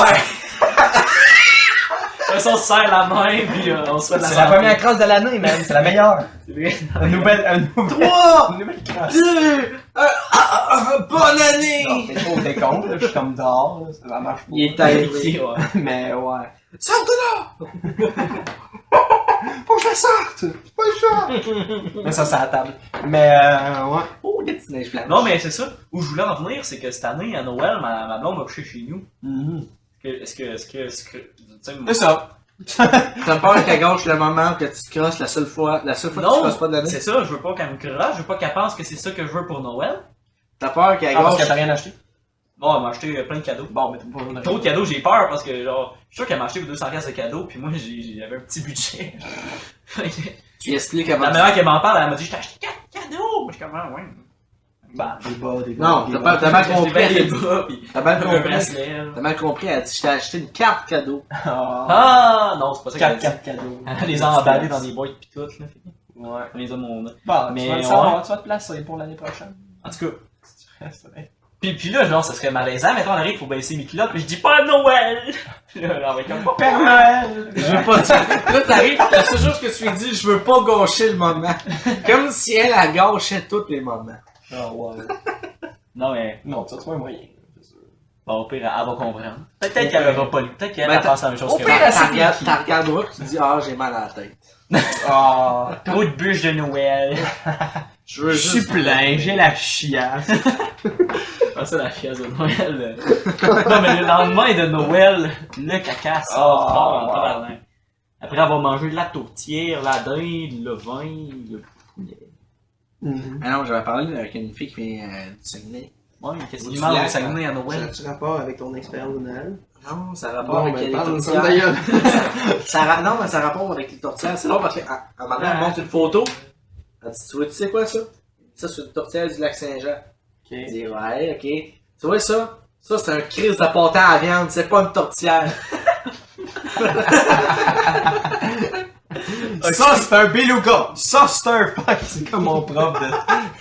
De toute façon, on se serre la main, pis on se fait de la C'est la santé. première crosse de l'année, man, c'est la meilleure. C'est vrai. Une nouvelle 3, une nouvelle crosse. 2, 1, bonne Non, année! c'est pas au décompte, là, je suis comme dehors, là, ça marche pas. Il est arrivé. Ouais. Mais ouais. Sors de là! Faut que je la sorte! C'est pas le chat! Mais ça, c'est à la table. Mais ouais. Oh, des petites neiges blanches. Non, mais c'est ça. Où je voulais en venir, c'est que cette année, à Noël, ma blonde m'a couché chez nous. Est-ce que, tu sais, moi- C'est ça. T'as peur qu'elle gâche le moment que tu te crosses la seule fois que tu te Non, crosses pas de l'année? c'est ça, je veux pas qu'elle me croche, je veux pas qu'elle pense que c'est ça que je veux pour Noël. T'as peur qu'elle Ah, parce que gâche... t'as rien acheté? Bon, elle m'a acheté plein de cadeaux. Bon, mais t'as pas Trop de cadeaux, j'ai peur parce que, genre, je suis sûr qu'elle m'a acheté 200$ de cadeaux, puis moi, j'avais un petit budget. Tu expliques avant... La meilleure qu'elle m'en parle, elle m'a dit, je t'ai acheté 4 cadeaux! Moi, je suis comme, ah, ouais. Bah, des bas, des Non, des t'as mal J'ai compris. bien Elle des a dit- bras, pis T'as mal un compris. bracelet. là. T'as mal compris, elle a dit je t'ai acheté une carte cadeau. Ah, Ah, non, c'est pas ça qu'elle a 4 dit. cadeaux. Elle les a emballés dans des boîtes pis tout, là. Ouais. On les a mon. Bon, Mais tu vas le ouais. savoir, tu vas te placer pour l'année prochaine. En tout cas. Ça va être- Puis là, genre, ça serait malaisant. Mettons, on arrive pour baisser mes culottes, puis je dis pas Noël! Puis là, on va être comme Père Noël! Je veux pas dire. Là, t'arrives, la seule chose que tu lui dis, je veux pas gâcher le moment. Comme si elle gâchait tous les moments. Ah ouais. Non, mais. Non, tu vas trouver un moyen. c'est sûr. Bon, au pire, elle va comprendre. Peut-être qu'elle aura pas lu. Peut-être qu'elle Ben, va penser la même chose au que pire, moi. elle sait T'as regarderas que tu dis, ah, j'ai mal à la tête. Ah, Trop de bûches de Noël. Je veux je suis juste. plein, j'ai la chiasse. Ah, ça, la fiasse de Noël. Non, mais le lendemain de Noël, le caca sort Oh, fort en wow. tabarnak. Après avoir mangé la tourtière, la dinde, le vin, le poulet. Ah non, j'avais parlé avec une fille qui vient du Saguenay. Ouais, qu'est-ce Ou qu'il du mange lac, au Saguenay à Noël? Tu rapport avec ton expérience de Noël? Non, ça a rapport avec les parle tourtières. d'ailleurs. Non, mais ça a rapport avec les tourtières. C'est long parce qu'à un moment donné, elle montre une photo. Elle dit, tu sais quoi ça? Ça, c'est une tourtière du lac Saint-Jean. Je dis, ouais, ok. Tu vois ça? Ça, c'est un crise de pâté à viande, c'est pas une tourtière. Ça, c'est un beluga. Ça, c'est un fuck. C'est comme mon prof de.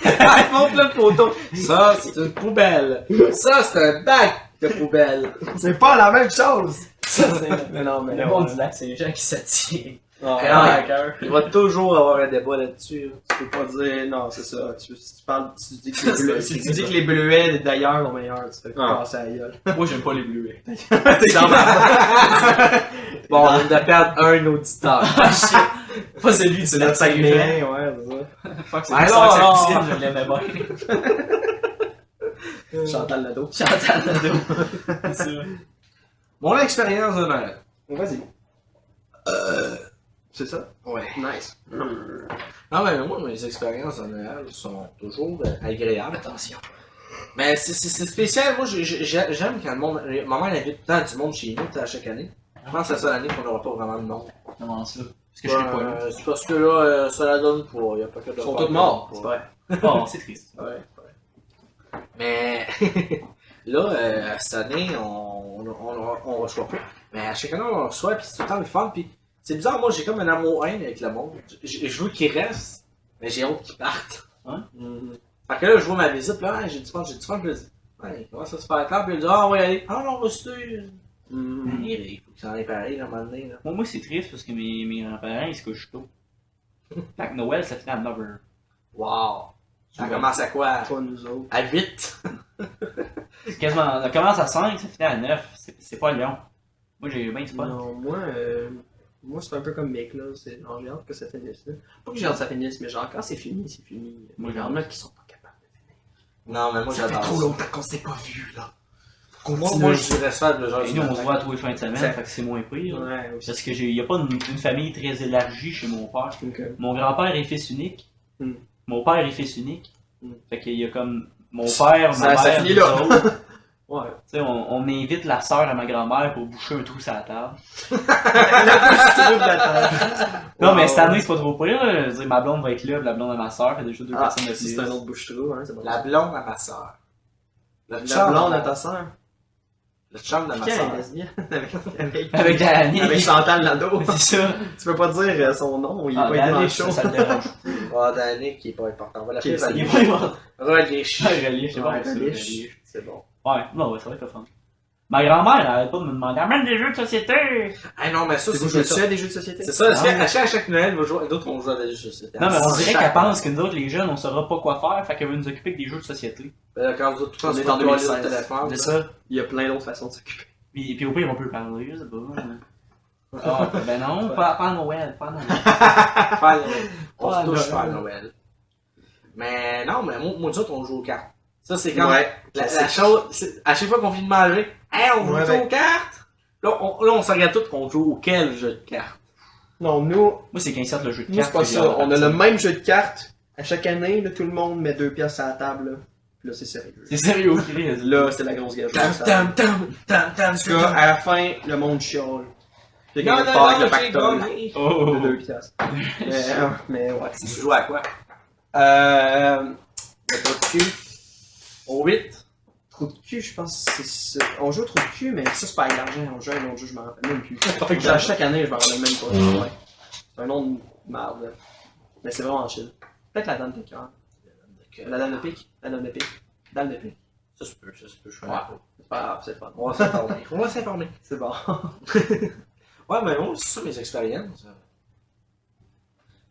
Elle montre plein de photos. Ça, c'est une poubelle. Ça, c'est un bac de poubelle. C'est pas la même chose. Ça, c'est. Mais non, mais Le non. monde du lac, c'est les gens qui s'attirent. Ah, Ah, à cœur. Il va toujours avoir un débat là-dessus. Tu peux pas dire, non, c'est ça. Si tu parles, si tu dis que les bleuets, si tu dis que les bleuets d'ailleurs sont meilleurs, tu te fais Ah. passer à la gueule. Moi, j'aime pas les bleuets. Bon, on vient de perdre un auditeur. Pas celui du lac Saguenay. ouais, c'est ça. Fuck, c'est Ouais, pour non, ça non. que sa cousine, je l'aimais bien. Chantal Nadeau. Chantal Nadeau. C'est ça. Mon expérience de Noël. Vas-y. C'est ça? Ouais. Nice. Non, mais moi, mes expériences de Noël sont toujours agréables. Attention. Mais c'est spécial. Moi, j'aime quand le monde. Ma mère invite tout le temps du monde chez nous à chaque année. Je pense que c'est ça l'année qu'on n'aura pas vraiment de monde. Comment ça? Parce que je l'ai pas eu. C'est parce que là, ça la donne pas. Y a pas que de Ils sont faire tous morts, pas. c'est vrai. Oh, c'est triste. Ouais. Mais là, cette année, on reçoit pas. Mais à chaque année, on reçoit, puis c'est tout le temps le fun. Puis c'est bizarre, moi, j'ai comme un amour-haine avec le monde. Je veux qu'ils restent, mais j'ai honte qu'ils partent. Ouais. Fait que là, je vois ma visite, puis là, hey, j'ai du fun, puis je dis, ouais, comment ça se fait là? Puis il dit, ah, on va y aller. Ah, non, on va se tuer. Il faut que ça en ait pareil, à un moment donné. Là. Moi, c'est triste parce que mes grands-parents, ils se couchent tôt. Fait que Noël, ça finit à 9h. Wow. Ça commence à quoi? Pas nous autres. À 8? C'est quasiment, ça commence à 5, ça finit à 9. C'est pas Lyon. Moi, j'ai bien du fun. Non, moi c'est un peu comme Mick, là. C'est genre, j'ai hâte que ça finisse, là. Pas que j'ai hâte que ça finisse, mais genre, quand c'est fini, c'est fini. Moi, Il y en a qui sont pas capables de finir. Non, mais moi, Ça fait j'adore trop ça. longtemps qu'on s'est pas vu, là. Moi, je dirais ça de genre Et nous, on se voit tous les fins de semaine, Ça- fait que c'est moins pire. Ouais, aussi. Parce que y a pas une famille très élargie chez mon père. Donc, Mon grand-père est fils unique. Hmm. Mon père est fils unique. Hmm. Fait qu'il y a comme mon père, Ça- ma ça mère, finit nous là. autres. ouais. Tu sais, on invite la sœur à ma grand-mère pour boucher un trou sur la table. Non, mais cette année, c'est pas trop pire. Là. Je veux dire, ma blonde va être là, puis la blonde de ma sœur, fait déjà deux Ah, personnes de si plus. c'est un autre bouche-trou, hein, c'est bon. La blonde à ma soeur. Le La chum blonde de à ma- ta sœur. Le chum de ma Qui est soeur. lesbienne? avec Avec Dani. avec Chantal Nadeau. C'est ça. Tu peux pas dire son nom, il est Ah, pas été dans le Dani, show. ça le dérange. Ah, Danny qui est pas important. On va Qui est- l'appeler Il est Valérie. pas mort. Relish. Relish, c'est bon, Ouais, ça, Relish. Relish. C'est bon. Ouais, non, ouais, ça va être le fun. Ma grand-mère, elle arrête pas de me demander, amène des jeux de société! Ah non, mais ça, C'est vous c'est jouez ça. à des jeux de société? C'est ça, Ah. à chaque Noël, d'autres vont jouer à des jeux de société. Non, mais on dirait Chaque- qu'elle pense que nous autres, les jeunes, on saura pas quoi faire, fait qu'elle veut nous occuper avec des jeux de société. Quand vous êtes tous On est sur en le toilette 2016. au téléphone. C'est ça. Il y a plein d'autres façons de s'occuper. Puis au pire, on peut parler, je sais pas. Ah, ben non, pas à Noël, pas à Noël. Faire- On Ah, se touche Noël. pas à Noël. Mais non, mais moi, nous autres, on joue aux cartes. Ça, c'est comme Ouais. la chose. À chaque fois qu'on finit de manger, hey, on Ouais, joue ben- aux cartes. Là, on se regarde tous qu'on joue auquel jeu de cartes. Non, nous, Moi, c'est qu'ils insertent le jeu de nous cartes. c'est pas que j'ai ça. hâte de On a partir. le même jeu de cartes. À chaque année, là, tout le monde met 2 pièces à la table. Là, puis là c'est sérieux. C'est sérieux, Chris. Là, c'est la grosse gageure. Tam, tam, tam, tam, tam, En tout cas, à la fin, le monde chiale. Il y a Non, quelqu'un non, qui part avec non, le j'ai pactole gagné. Oh, de 2 pièces. Mais ouais, c'est Tu ça. joues à quoi? Le trou de cul. Au 8. Trou de cul, je pense que c'est ça. On joue au trou de cul, mais ça, c'est pas avec l'argent. On joue à un autre jeu, je m'en rappelle même plus. Chaque année, je m'en rappelle même pas. Ouais. C'est un nom de merde. Là. Mais c'est vraiment chill. Peut-être la dame de cœur. La dame de pique. La dame de pique. Dame de pique. Ça se peut, je connais Ouais. pas. C'est pas grave, c'est fun. On va s'informer. On va s'informer. C'est bon. Ouais, mais moi, c'est ça mes expériences.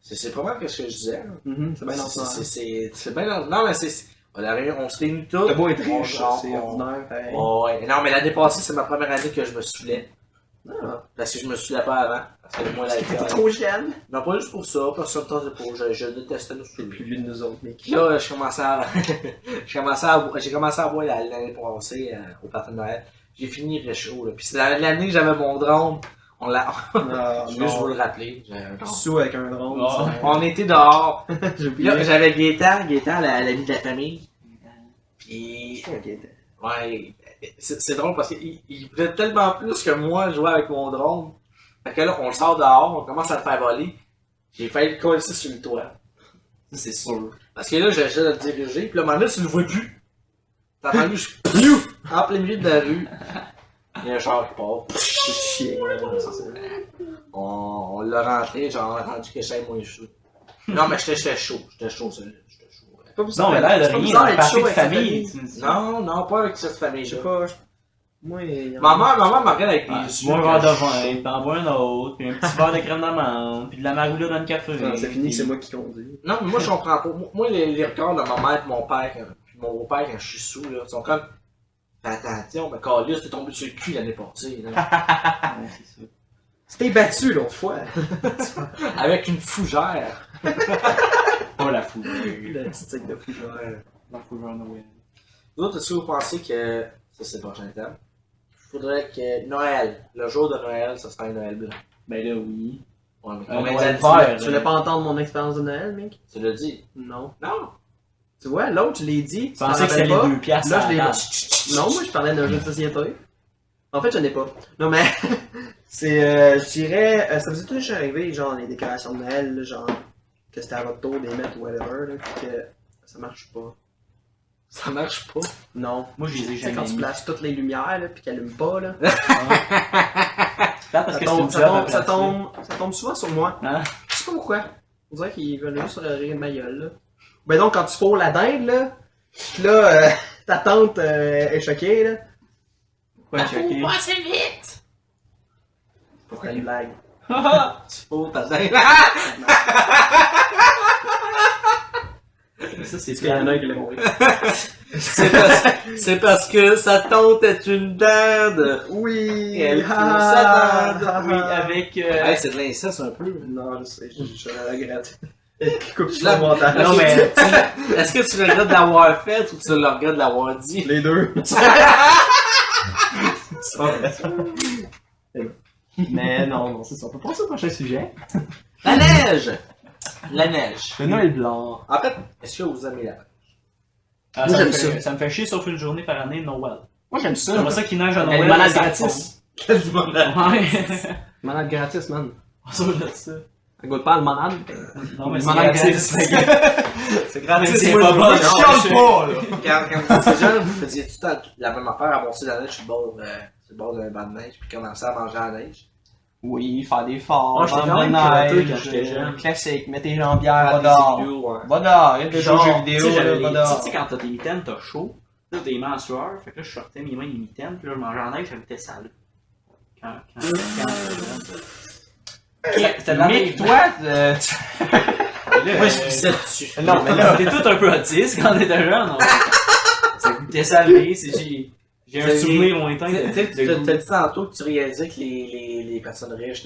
C'est pas mal ce que je disais. là. C'est bien ordinaire. C'est bien ordinaire. Non, mais on se réunit tous. T'as beau être on riche, genre, c'est on- ordinaire. pareil. Ouais. Non, mais l'année passée, c'est ma première année que je me saoulais. Ah, Parce que je me saoulais pas avant. Parce que moi, T'es l'alcool. trop jeune. Non, pas juste pour ça. Personne ne tentait pas. Je détestais nous T'es saouler. plus vieux de nous autres, mec. Puis là, j'ai commencé à boire l'année passée au party de Noël. J'ai fini réchaud. Là. Puis c'est l'année que j'avais mon drone. On l'a. Ah, Je veux juste vous le rappeler. J'ai un drone. Sous avec un drone. Oh. ça. On était dehors. J'ai Puis oublié. là, j'avais Gaétan, l'ami de la famille. Puis, ouais, c'est drôle parce qu'il voulait tellement plus que moi jouer avec mon drone. Fait que là, on le sort dehors, on commence à le faire voler. J'ai failli le coller sur le toit. Ça, c'est sûr. Parce que là, j'essaie de le diriger, puis là, maintenant, tu le vois plus. T'as entendu, je piou en plein milieu de la rue. Il y a un char qui part. C'est chiant. Ça, c'est- On l'a rentré, j'ai entendu que j'aille moins chaud. Non, mais j'étais chaud, j'étais chaud. Pas Non, mais l'air de c'est pas rien, bizarre dans le d'être party chaud de avec sa famille. tu me dis. Non, pas avec cette Je sais famille-là. pas. Moi, il y en a- Maman me regarde avec des Ouais, yeux. tu bois un verre de vin, t'en bois un autre, puis un petit verre de crème d'amande, puis de la maroula dans le café. Non, c'est fini, c'est moi qui conduis. Non, mais moi, je comprends pas. Moi, les records de ma mère et mon père, puis mon beau-père, quand je suis sous, là, sont comme. Fais attention, mais Carlis, t'es tombé sur le cul l'année passée, là. Ouais, c'est ça. C'était battu l'autre fois. Avec une fougère. Pas la foule. Le stick de fougère. La foule à Noël. Vous autres, est-ce que vous pensez que. Ça, c'est le prochain thème. Il faudrait que Noël, le jour de Noël, ça serait un Noël blanc. Ben là, oui. Ouais, mais Un combien Noël d'années vert. Tu voulais pas entendre mon expérience de Noël, mec? tu l'as dit? Non. Non! Tu vois, l'autre, je l'ai dit. Je pensais que c'était les 2 piastres. Là, je à l'ai la pas. table. Non, moi, je parlais d'un jeu de société. En fait, je n'ai pas. Non, mais. C'est, je dirais, ça vous est toujours arrivé, genre, les décorations de Noël, là, genre, que c'était à votre tour des mettre ou whatever, là, puis que ça marche pas. Ça marche pas. Non. Moi, je les ai Tu sais, jamais quand tu mis. places toutes les lumières, là, puis qu'elles allument pas, là. Parce Ça que tombe, c'est une job à ça placer. tombe souvent sur moi. Hein? Je sais pas pourquoi. On dirait qu'ils veulent juste rire de ma gueule, là. Ben donc, quand tu fous la dinde, là, pis là, ta tante est choquée, là. Pourquoi choqué? assez vite! Pourquoi une blague? Tu fous ta dingue. Ça, c'est Est-ce qu'il y en a un qui l'a mourir? C'est parce que sa tante est une dinde. Oui! Et elle fout sa dinde. Oui, avec... Hey, c'est de l'inceste un peu. Non, je sais, je la regrette. Coupe Je sur le montage. Non, mais est-ce que tu regrettes de l'avoir fait ou tu le regrettes de l'avoir dit? Les deux. Mais non, c'est ça. On peut passer au prochain sujet. La neige! La neige. Le Noël blanc. En fait, est-ce que vous aimez la neige? Ah, Moi, ça, j'aime me ça. fait, ça me fait chier sauf une journée par année, Noël. Moi, j'aime ça. J'aimerais ça qu'il neige à Elle Noël. est malade ça gratis. Quasiment la fond. Ouais. Manade gratis, man. Ça, je ça. Ça goûte pas le manade. Non, mais c'est Manade gratis. gratis. C'est gratis, C'est moi, pas je- bon, non, non, je- pas, là. Quand vous étiez jeune, vous faisiez tout le temps la même affaire, avancer la neige sur le bord d'un banc de neige, puis commencer à manger à la neige. Oui, faire des forts, Ah, j'étais vendre quand même de craqué neige, quand j'étais jeune. classique, mets tes jambières, va Faire des dehors. igloos, ouais. Va dehors, arrête de jouer aux jeux Genre, vidéo, tu sais, j'avais là, les- va tu dehors. sais, quand t'as des mitaines, t'as chaud. Là, t'as les mains en sueur. Fait que là, je sortais mes mains des mitaines, puis là, je mangeais en neige, ça me était sale. Quand j'étais jeune. C'était de la Mick, neige. toi, Moi, je pissais dessus. non, mais là, T'es tout un peu autiste quand on était jeune. Ça goûtait salé. J'ai un Vous souvenir lointain Tu sais, de goût. t'as dit tantôt que tu réalisais que les personnes riches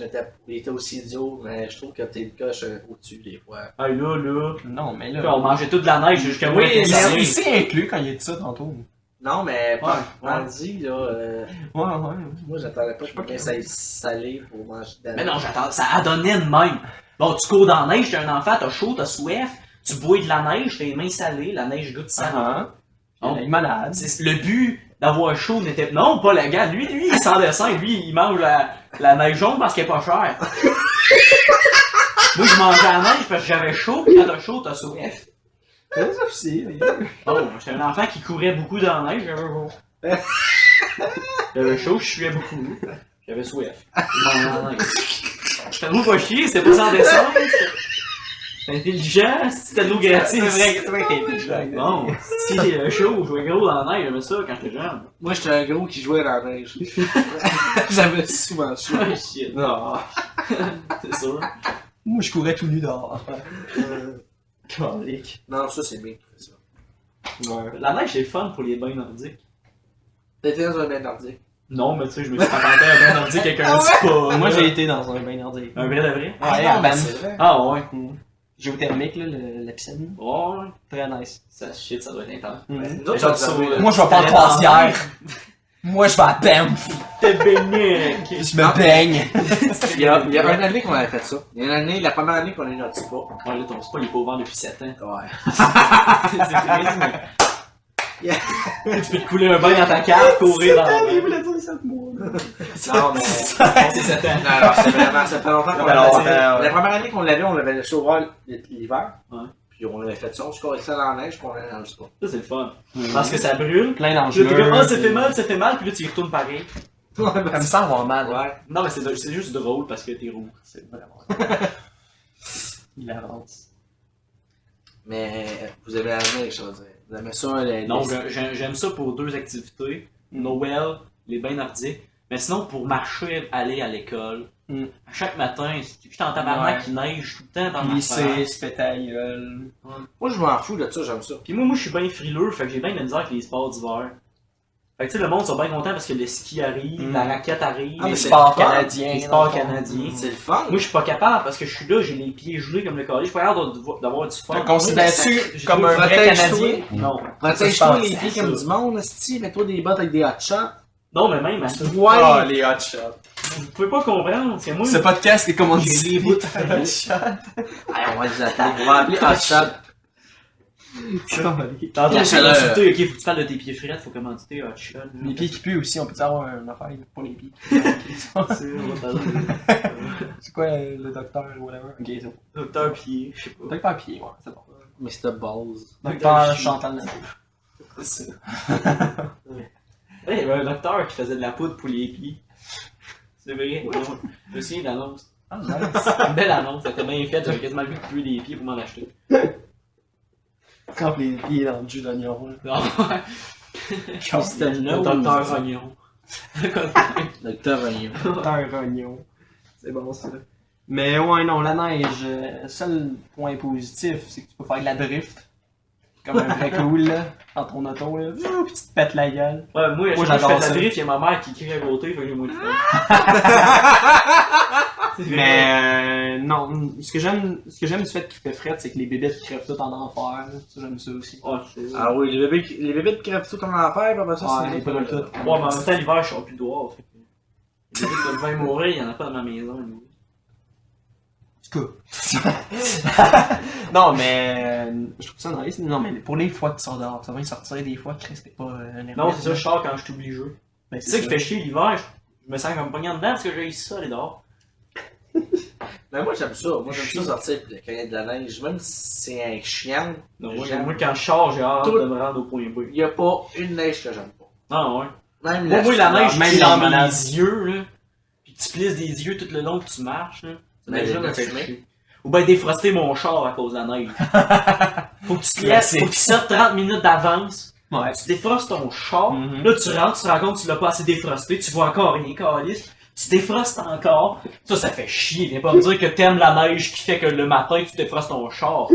étaient aussi idiots, mais je trouve que t'es le coche au-dessus des fois. Ah, là. non, mais là. Puis on mangeait toute la neige jusqu'à moi. Oui, j'étais mais salé. C'est inclus quand il a dit ça tantôt. Non, mais Ouais. Andy, là, Ouais. moi j'attendais pas que je me bien salé pour manger de la Mais non, j'attends, ça adonnait de même. Bon, tu cours dans la neige, t'es un enfant, t'as chaud, t'as soif, tu bois de la neige, t'as les mains salées, la neige goûte salée. On est malade. Le but d'avoir chaud n'était... Non, pas le gars, lui, il est sans dessin, lui, il mange la neige jaune parce qu'elle est pas chère. Moi, je mangeais la neige parce que j'avais chaud, pis quand t'as chaud, t'as soif. C'est ça aussi. Oh, j'étais un enfant qui courait beaucoup dans la neige, j'avais chaud. J'avais chaud, je suais beaucoup. J'avais soif. Je mangeais la neige. C'était tellement pas chier, c'était pas sans dessin. C'était intelligent, c'était de l'eau gratis. C'est vrai que t'es intelligent. Bon, si chaud, je jouais gros dans la neige, j'aimais ça quand j'étais jeune. Moi j'étais un gros qui jouait dans la neige. J'avais souvent chaud. Ah, shit. Non. C'est sûr. Moi, je courais tout nu dehors. Calique. Non, ça c'est bien que tu fais ça. Ouais. La neige, c'est le fun pour les bains nordiques. T'étais dans un bain nordique. Non, mais tu sais, je me suis patenté un bain nordique avec un spa. Moi, j'ai été dans un bain nordique. Un vrai de vrai? Ouais, non, à mais Banff. c'est vrai. Ah ouais. Géothermique, là, la piscine. Ouais. Très nice. Ça, shit, ça doit être intense. Nous Mais autres, genre, on ça, avait- Moi, je vais pas en croisière. Moi, je vais à Banff. T'es baigné. Je me baigne. Il y a une année qu'on avait fait ça. Il y a une année, la première année qu'on a eu notre spa. Ouais, là, ton spa, il est pas ouvert depuis 7 ans. Ouais. C'est triste, mais... Tu peux te couler un bain dans ta cave, courir dans la bain. voulait dire 7 mois. Non, mais. C'est 7 ans. Non, alors, c'est vraiment, ça fait longtemps qu'on Ben, l'avait alors, fait. La première année qu'on l'avait, on l'avait laissé ouvert l'hiver. Ouais. Puis on avait fait ça, on se courait ça dans la neige, puis on allait dans le spa. Ça, c'est le fun. Parce que ça brûle. Plein Puis là, d'enjeux. t'es comme, ah, ça fait mal, puis là, tu y retournes pareil. Comme ça, avoir mal. Ouais. Non, mais c'est juste drôle parce que t'es roux. C'est vraiment. Il avance. Mais vous avez la neige, je veux dire. Vous aimez ça, les. Non, j'aime ça pour 2 activités. Noël, les bains nordiques. Mais sinon, pour marcher, aller à l'école. Mm. À chaque matin, je suis en tabarnak qui neige tout le temps dans ma Glisser, face. se péter la gueule. Moi, je m'en fous de ça, j'aime ça. Puis moi, je suis bien frileux, fait que j'ai bien de la misère avec les sports d'hiver. Fait que tu sais, le monde sont bien contents parce que le ski arrive, Mm. la raquette arrive, Ah, mais Les c'est sports le fun. canadiens. les sports dans le fond. canadiens. C'est le fun. Moi, je suis pas capable parce que je suis là, j'ai les pieds gelés comme le collier. Je suis pas capable d'avoir du fun. Te considères-tu J'ai comme trouvé- un vrai Protège-toi. Canadien? Non. Protège-toi je les pense, pieds c'est comme ça. du monde, esti, mets-toi des bottes avec des hot shots. Non, mais même, à Ouais. Ah, les hot shots. vous pouvez pas comprendre. C'est moi. Ce podcast est commandité J'ai les bouts de par hot shot. Allez, on va les appeler. On va appeler hot shot. Tantôt, La c'est chaleur. consulté, ok, faut que tu parles de tes pieds frais, faut commanditer Hot Shot. Les pieds qui puent aussi, on peut avoir une affaire pour les pieds. C'est quoi le docteur ou whatever? Ok, c'est bon. Docteur pied, je sais pas. Docteur pied, ouais, c'est bon. Mr. Balls. Docteur Chantal Nadeau. C'est ça. Ouais, il y avait un docteur qui faisait de la poudre pour les pieds. C'est vrai, ouais. Je me souviens de l'annonce. Ah, nice. Une belle annonce, ça était bien faite, j'avais quasiment le goût de puer les pieds pour m'en acheter. Quand les pieds dans le jus d'oignon. Non, C'était le là ou- docteur Oignon. Docteur Oignon. Docteur Oignon. C'est bon ça. Mais ouais, non, la neige, seul point positif, c'est que tu peux faire de la drift. Comme un vrai cool, là, dans ton auto, là. Puis tu te pètes la gueule. Ouais, moi, je j'adore fais de la ça. drift, il y a ma mère qui crie à côté, fait que j'ai moins de fun. Mais non, ce que j'aime du fait qu'il fait fret, c'est que les bébés crèvent tout en enfer. Là. Ça, j'aime ça aussi. Ouais, c'est Ah oui, les bébés te crèvent tout en enfer, puis après ça, Ouais, c'est ils brûlent tout. Ouais, mais en même temps, l'hiver, je sors plus dehors. Fait que... Les bébés qui peuvent mourir, il y en a pas dans ma maison. Nous. Non, mais je trouve ça nice. Non, mais pour les fois que tu sors dehors, ça va y sortir des fois, Chris, t'es pas nerveux. Non, c'est ça, je sors quand je suis obligé. Ben, C'est ça qui fait chier l'hiver, je me sens comme pogné en dedans parce que j'ai ça aller dehors. Mais moi, j'aime ça. Moi, j'aime ça sortir puis quand il y a de la neige. Même si c'est un chien, Donc, j'aime. moi, quand je sors, j'ai hâte Tout- de me rendre au point B. Il n'y a pas une neige que j'aime pas. Ah ouais. Même Moi, la neige, même tu dans dans la les yeux, là. Pis tu plisses des yeux tout le long que tu marches, là. Ça Mais m'a jamais le fait fumé. chier. Ou ben défroster mon char à cause de la neige. Faut que tu te lèves, Classique. faut que tu sortes 30 minutes d'avance. Ouais. Tu défrostes ton char. Mhm. Là, tu rentres, tu te rends compte que tu l'as pas assez défrosté. Tu vois encore rien, calice. Tu défrostes encore. Ça fait chier. Viens pas me dire que t'aimes la neige qui fait que le matin, tu défrostes ton char.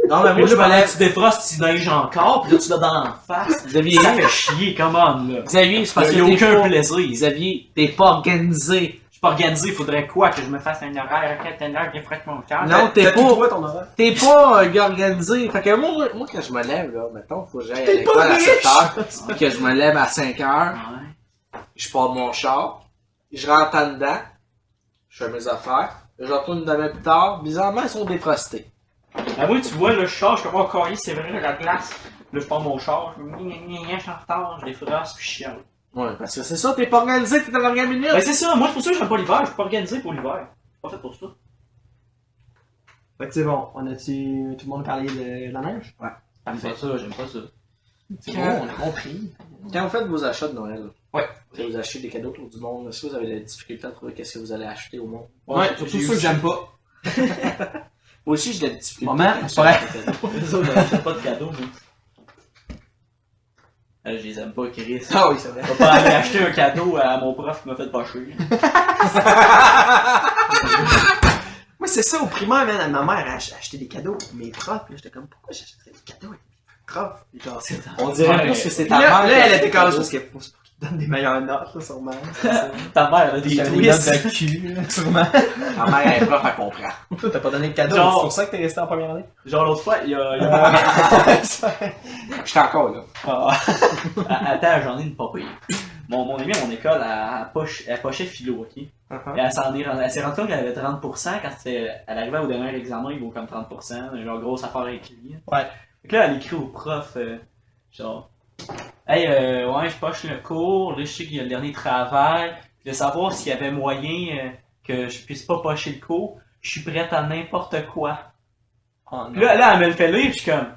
Non, mais moi, je me pendant lève. que tu défrostes, tu neiges encore. Puis là, tu l'as dans la face. Xavier, Ça fait chier, comment, là. Xavier, c'est parce Il y a que t'es aucun pas... plaisir. Xavier, t'es pas organisé. Je suis pas organisé, il faudrait quoi? Que je me fasse un horaire à 4 heures, bien frais mon char? Non, t'es T'as pas... tout toi ton horaire. T'es pas organisé. Fait que moi, quand je me lève, là, mettons, faut que j'aille à l'école à 7 heures, puis que je me lève à 5 heures, Ouais. je pars de mon char, je rentre en dedans, je fais mes affaires, je retourne une demi plus tard, bizarrement, ils sont défrostés. Ah oui, tu vois, là, je sors, je suis comme, oh, carré, c'est vrai, la glace. Là, je pars mon char, je me dis, je suis en retard, je défroste, puis je chiale. Ouais, parce que c'est ça, t'es pas organisé, t'es dans la dernière minute. Ben, c'est ça, moi, c'est pour ça que j'aime pas l'hiver, je suis pas organisé pour l'hiver. Je suis pas fait pour ça. Fait que c'est bon, on a-tu tout le monde parlé de la neige? J'aime pas ça, j'aime pas ça. C'est bon, on a compris. Quand vous faites vos achats de Noël, Ouais. que vous achetez des cadeaux autour du monde, est-ce que vous avez la difficulté à trouver qu'est-ce que vous allez acheter au monde? Ouais, j'ai surtout eu ceux que ça. j'aime pas. Moi aussi, j'ai de la difficulté. Moment, c'est pas vrai. Les autres, j'achète pas de cadeaux, moi. Je les aime pas, Chris. Ah oui, c'est vrai. Je vais pas aller acheter un cadeau à mon prof qui m'a fait pas chier. Moi, c'est ça, au primaire, man, ma mère a acheté des cadeaux pour mes profs. Là, j'étais comme, pourquoi j'achèterais des cadeaux avec mes profs? Puis genre, On dirait plus que c'est ta Puis là, mère. là, qui elle a était des comme, cadeaux. parce que pour qu'ils te donnent des meilleures notes, là, sûrement. Ta mère, elle a des J'avais des notes twists. de cul, là, sûrement. Ta mère, elle est prof, elle comprend. Toi, t'as pas donné de cadeau, Genre- c'est pour ça que t'es resté en première année? Genre, l'autre fois, il y a J'étais encore là. Ah. Attends, j'en ai une pas pire. Mon ami à mon école, elle pochait philo, ok? Et elle s'est rendue compte qu'elle avait 30% quand elle arrivait au dernier examen, il vaut comme 30%, genre grosse affaire à écrire. Ouais. Fait que là, elle écrit au prof, genre, hey, ouais, je poche le cours, là, je sais qu'il y a le dernier travail, de savoir s'il y avait moyen que je puisse pas pocher le cours, je suis prête à n'importe quoi. Oh, Puis là, elle me le fait lire, puis je suis comme,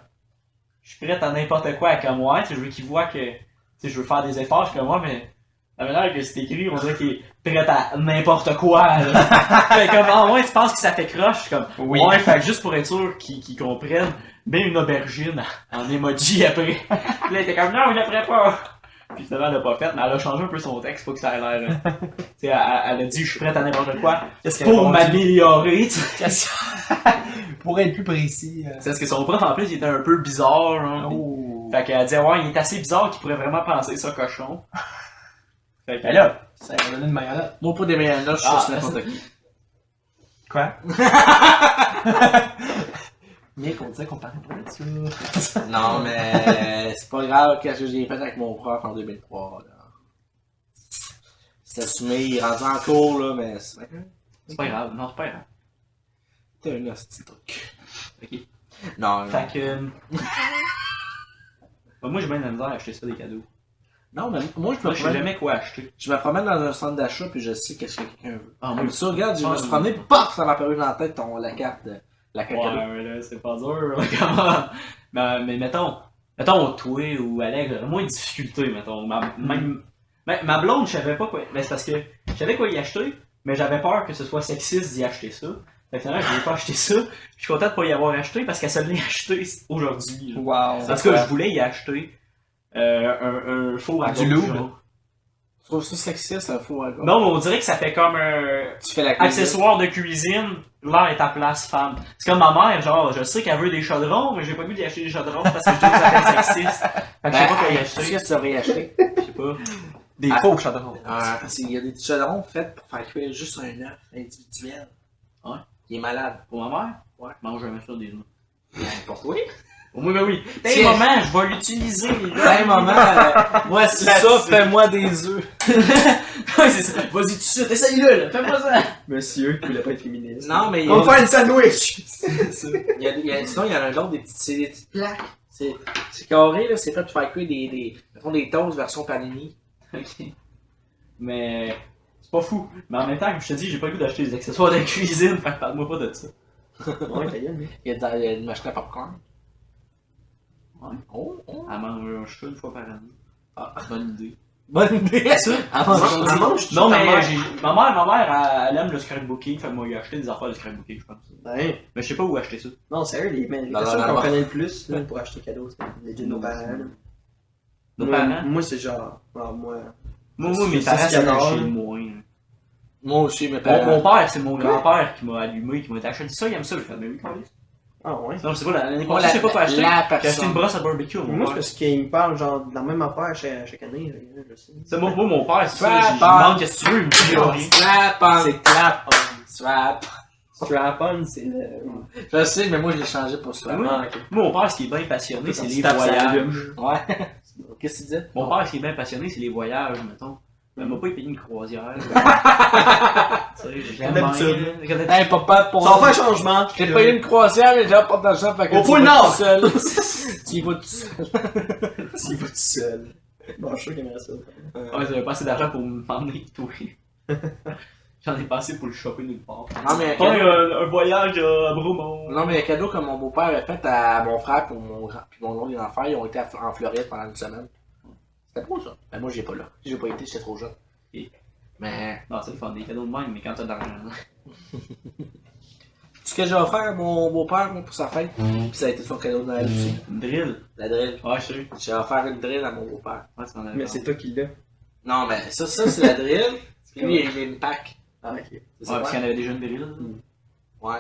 je suis prête à n'importe quoi, comme moi, tu sais, je veux qu'il voit que, tu sais, je veux faire des efforts, je suis comme moi, mais la manière que c'est écrit, on dirait qu'il est prêt à n'importe quoi, là. Fait comme, ah ouais, tu penses que ça fait croche, je suis comme, Oui. ouais, fait que juste pour être sûr qu'ils comprennent, ben une aubergine en emoji après. Puis là, elle était comme, non, je le ferai pas. Puis finalement, elle l'a pas fait, mais elle a changé un peu son texte pour que ça ait l'air, tu sais, elle a dit, je suis prête à n'importe quoi, Qu'est-ce qu'elle a pour répondu? m'améliorer, tu sais. Pour être plus précis. C'est parce que son prof, en plus, il était un peu bizarre, hein. Oh. Fait qu'elle disait, ouais, il est assez bizarre qu'il pourrait vraiment penser ça cochon. Fait que Ben là, ça a donné une meilleure note. Moi, pour des meilleures notes, je Ah, suis n'importe qui. Quoi? Mec, on disait qu'on parlait pas de ça. Non, mais c'est pas grave qu'est-ce que j'ai fait avec mon prof en 2003. Là. C'est assumé, il est rendu en cours, là, mais c'est c'est pas grave, non, c'est pas grave. un petit truc. Ok. Non, non. Fait que. Bah, moi, j'ai bien de la misère à acheter ça des cadeaux. Non, mais moi, Moi, je sais jamais quoi acheter. je me promène dans un centre d'achat puis je sais qu'est-ce que quelqu'un veut. Ah, Comme ça, regarde, je me suis Ah, promené, paf, ça m'a apparu dans la tête la carte de la carte cadeau. Ouais, mais là, c'est pas dur, là, comment? Mais mettons, toi ou Alex, j'aurais moins de difficultés, mettons. Ma blonde, je savais pas quoi. Mais c'est parce que je savais quoi y acheter, mais j'avais peur que ce soit sexiste d'y acheter ça. Fait que finalement, je n'ai pas acheté ça. Puis je suis content de pas y avoir acheté parce qu'elle se l'est acheté aujourd'hui. Là. Wow. En tout cas, je voulais y acheter un four à Du gauche, loup. genre. Tu trouves ça sexiste, un faux à gauche? Non, mais on dirait que ça fait comme un Tu fais la cuisine. accessoire de cuisine. Là est ta place, femme. C'est comme ma mère, genre, je sais qu'elle veut des chaudrons, mais j'ai pas vu d'y acheter des chaudrons parce que je trouve que ça fait sexiste. Fait que je sais pas quoi y Qu'est-ce acheter. que tu devrais acheter? Je sais pas. Des Ah. faux chaudrons. Il y a des chaudrons faits pour faire cuire juste un œuf individuel. Ouais. Il est malade. Pour ma mère? Ouais. Mange jamais ça des œufs. Pour toi? Au moins, ben oui. Tiens, Tiens. maman, je vais l'utiliser, les gars. Hey maman, moi c'est ça, fais-moi des œufs. Ouais, c'est ça. Vas-y, tout de suite, essaye-le, là. Fais-moi ça. Monsieur qui voulait pas être féministe. Non, mais il y On va a, faire une sandwich! sinon il y en a un autre, c'est des petites plaques. C'est carré, là, c'est fait pour faire cuire mettons, des toasts version panini. Ok. Mais c'est pas fou. Mais en même temps, comme je te dis, j'ai pas le goût d'acheter des accessoires de cuisine. Fait que parle-moi pas de ça. Ouais, ta gueule, mais. Il y a une machine à popcorn. Ouais. Oh, oh. Elle mange un chat une fois par année. Ah, Bonne idée. bonne idée. Ça? Ah, Elle mange Non, mais ta ma mère, elle aime le scrapbooking. Fait que moi, j'ai acheté des affaires de scrapbooking, je pense. Ouais. Mais je sais pas où acheter ça. Non, sérieux, les Non, personnes non, qu'on non. connaît le plus là, pour acheter cadeaux, c'est les nos parents. là. Nos Moi- parents? Moi, c'est genre. Moi. Moi, mes C'est parents, ce c'est qu'il y a chez dehors. moi. Moi aussi, mes Mon parents. père, c'est mon grand-père qui m'a allumé, qui m'a dit acheter ça, il aime ça. J'ai fait, mais oui, quand même. Ah, ouais. Non, je sais pas, l'année Moi, passée, je sais pas quoi acheter. la J'ai acheté personne. une brosse à barbecue, mon Moi, c'est père. parce qu'il me parle genre de la même affaire chaque année. Je sais. C'est moi, mon père, c'est ça. Strap Je on. demande qu'est-ce que tu veux, il me dit rien. Strap on. C'est clap on. Swap. Strap-on, c'est le. Je sais, mais moi je l'ai changé pour swap. Oui. Ah, ok. Mon père, ce qui est bien passionné, c'est les Tape, ça voyages. allume. Ouais. Qu'est-ce que tu disais? Mon père, ce qui est bien passionné, c'est les voyages, mettons. Mais il m'a pas payé une croisière. Tu sais, j'aime Comme d'habitude. bien. Comme d'habitude. Hey, papa, pour. Ça va faire changement. J'ai payé une croisière, mais j'ai pas d'argent, fait que Au tu pôle y vas Nord. tout seul. Tu y vas tout seul. Tu y vas tout seul. Bon, je suis sûr qu'il aimerait ça. Ouais, j'avais pas assez d'argent pour m'emmener tout. J'en ai pas assez pour le choper nulle part. Non, mais Pas un voyage à Bromont. Non, mais un cadeau que mon beau-père a fait à mon frère pour mon grand, puis mon autre grand frère, ils ont été en Floride pendant une semaine. C'était beau ça. Ben moi j'ai pas là. J'ai pas été, j'étais trop jeune. Et- Mais Non, c'est le fun, des cadeaux de même, mais quand t'as de l'argent. ce que j'ai offert à mon beau-père moi, pour sa fête, puis ça a été son cadeau de Noël aussi. Une drill. La drill. Ouais, je sais. J'ai offert une drill à mon beau-père. Ouais, tu m'en avais Mais parlé. c'est toi qui l'as. Non, mais ça c'est la drill. Puis lui, il a une pack. Ah, ok. C'est Ouais, ça, parce qu'il y en avait déjà une drill. Ouais.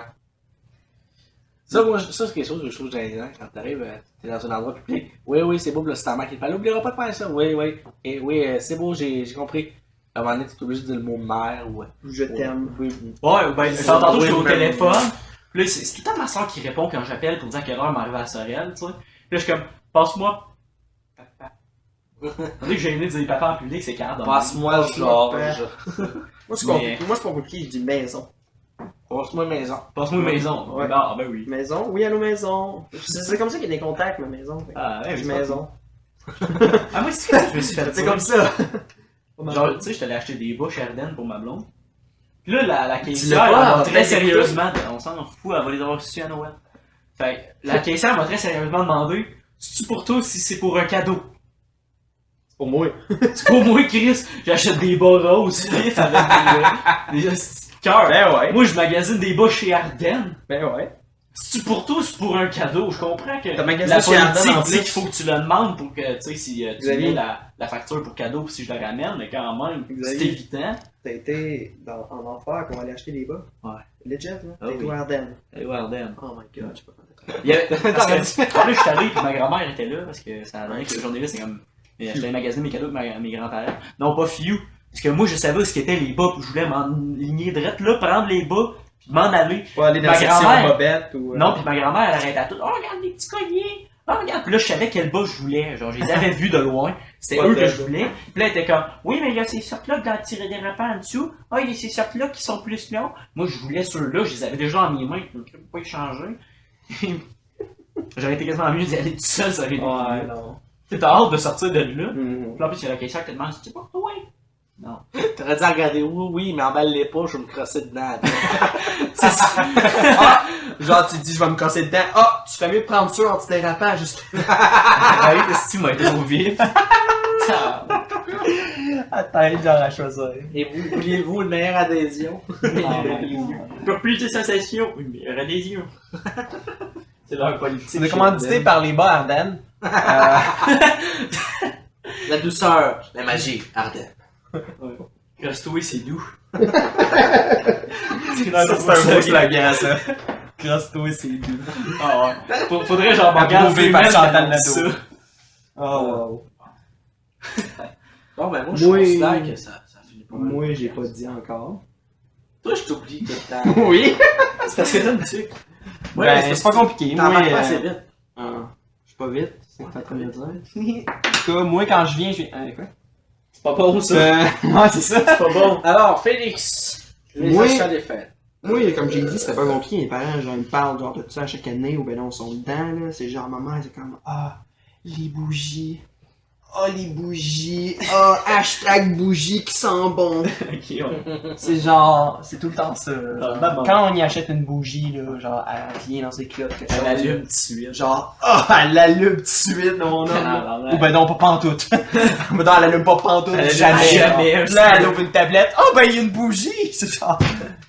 Ça, moi, ça, c'est quelque chose que je trouve gênant quand t'arrives, t'es dans un endroit public. Oui, oui, c'est beau, là, c'est ta mère qui te parle. N'oubliera pas de faire ça. Oui, oui. Et oui, c'est beau, j'ai compris. À un moment donné, t'es obligé de dire le mot mère ou. Je t'aime. Oui, Ouais, ben, tantôt, je suis au Oui, mais- téléphone. Puis là, c'est tout le temps ma soeur qui répond quand j'appelle pour dire à quelle heure m'arrive à Sorel, tu sais. Puis là, je suis comme, passe-moi. Papa. Dès que j'ai aimé dire papa en public, c'est calme. Passe-moi Georges. Moi, c'est Mais- compliqué. Moi, c'est pas compliqué, je dis maison. Passe-moi maison. Passe-moi une maison. Ouais. Ah, ben oui. Maison? Oui, allô, maison. C'est comme ça qu'il y a des contacts, ma maison. Ah, ouais, Je dis mais maison. Ah, moi, c'est que je me suis fait C'est dire. comme ça. Genre, tu sais, je t'allais acheter des bouches Ardennes pour ma blonde. Puis là, la Tu caissière, l'as elle pas, m'a elle très t'a sérieusement, on s'en fout, elle va les avoir reçus à Noël. Fait que la caissière m'a très sérieusement demandé, c'est-tu pour toi ou si c'est pour un cadeau? C'est pour moi. C'est pour moi, Chris, j'achète des bas roses, vifs avec des petits cœurs. Ben ouais. Moi, je magasine des bas chez Ardennes. Ben ouais. C'est-tu pour toi ou c'est pour un cadeau? Je comprends que T'as magasiné la chez Ardennes, politique en dit plus. qu'il faut que tu le demandes pour que, tu sais, si tu Xavier. mets la facture pour cadeau puis si je le ramène, mais quand même, c'est Xavier. évident. T'as été en enfer qu'on va aller acheter des bas. Ouais. Legit, là. Ah T'as été oui. au Ardennes. Allez voir Ardennes. Oh my god, je sais pas quand Il y avait, parce que, en plus, je suis allé, puis ma grand-mère était là, parce que ça a donné que la journée-là, c'est comme. J'allais magasiner mes cadeaux avec mes grands-parents. Non, pas few. Parce que moi, je savais ce qu'étaient les bas, puis je voulais m'enligner drette là, prendre les bas, puis m'en aller. Pas aller dans Ma la section grand-mère. bobette ou. Non, puis ma grand-mère, elle arrêtait à tout. Oh, regarde les petits colliers! Oh, regarde! Puis là, je savais quel bas je voulais. Genre, je les avais vus de loin. C'était Pas eux de- que je voulais. Puis là, elle était comme, oui, mais il y a ces sortes-là dans le tirer des rapins en dessous. Ah, il y a ces sortes-là qui sont plus longs. Moi, je voulais ceux-là, je les avais déjà en mes mains. Je ne peux pas y changer. J'aurais été quasiment mieux d'y aller tout seul, ça aurait été Ouais, mieux. non. T'as hâte de sortir de là. Mhm. Puis en plus, il y a la caissière qui te demande, tu sais pas, ouais. Non. T'aurais dit regarder oui, mais emballe-les pas, je vais me crosser dedans. C'est ça. Ah, genre, tu te dis, je vais me casser dedans. Ah, tu fais mieux de prendre ça anti-dérapant, juste. Ah oui, qu'est-ce que tu m'as été trop vif? Attends, genre à choisir. Et vous, vouliez-vous une meilleure adhésion? Pour plus de sensations, une meilleure adhésion. C'est leur politique. C'est commandité par les bas Ardennes. La douceur, la magie, Ardennes. Cross-toi, c'est doux. C'est un beau slogan, ça. Cross-toi, c'est doux. Ah ouais. Faudrait genre Approuvé par Chantal ça. Nadeau. Oh, Bon, ben moi, je Moi- considère que ça finit pas mal. moi, j'ai pas dit encore. Toi, je t'oublie tout le temps. Oui. C'est parce que t'as une tuque. Ouais, Ben, mais c'est pas compliqué. T'en Moi, marques pas assez vite. je suis pas vite. C'est ce que t'es en train de dire. En tout cas, moi, quand je viens, je viens. Quoi? C'est pas bon ça. Ouais, c'est ça. C'est pas bon. Alors, Félix, les Moi- achats des fêtes. Moi, comme j'ai dit, c'était pas compliqué. Mes parents, genre, ils me parlent genre, de ça à chaque année, ou ben non, ils sont dedans, là. C'est genre, ma mère, c'est comme, ah, les bougies. Ah, les bougies. Ah, hashtag bougies qui sent bon. Ok, ouais. C'est genre, c'est tout le temps ça. Ah, maman. Quand on y achète une bougie, là, genre, elle vient dans ses clopes, quelque Elle chose. allume tout de suite. Genre, ah, elle l'allume tout de suite, mon homme. Ah, Ou ben non, pas pantoute. Ben non, elle allume pas pantoute. Elle allume Jamais. jamais. Là, elle ouvre une tablette. Oh, ben, il y a une bougie. C'est genre,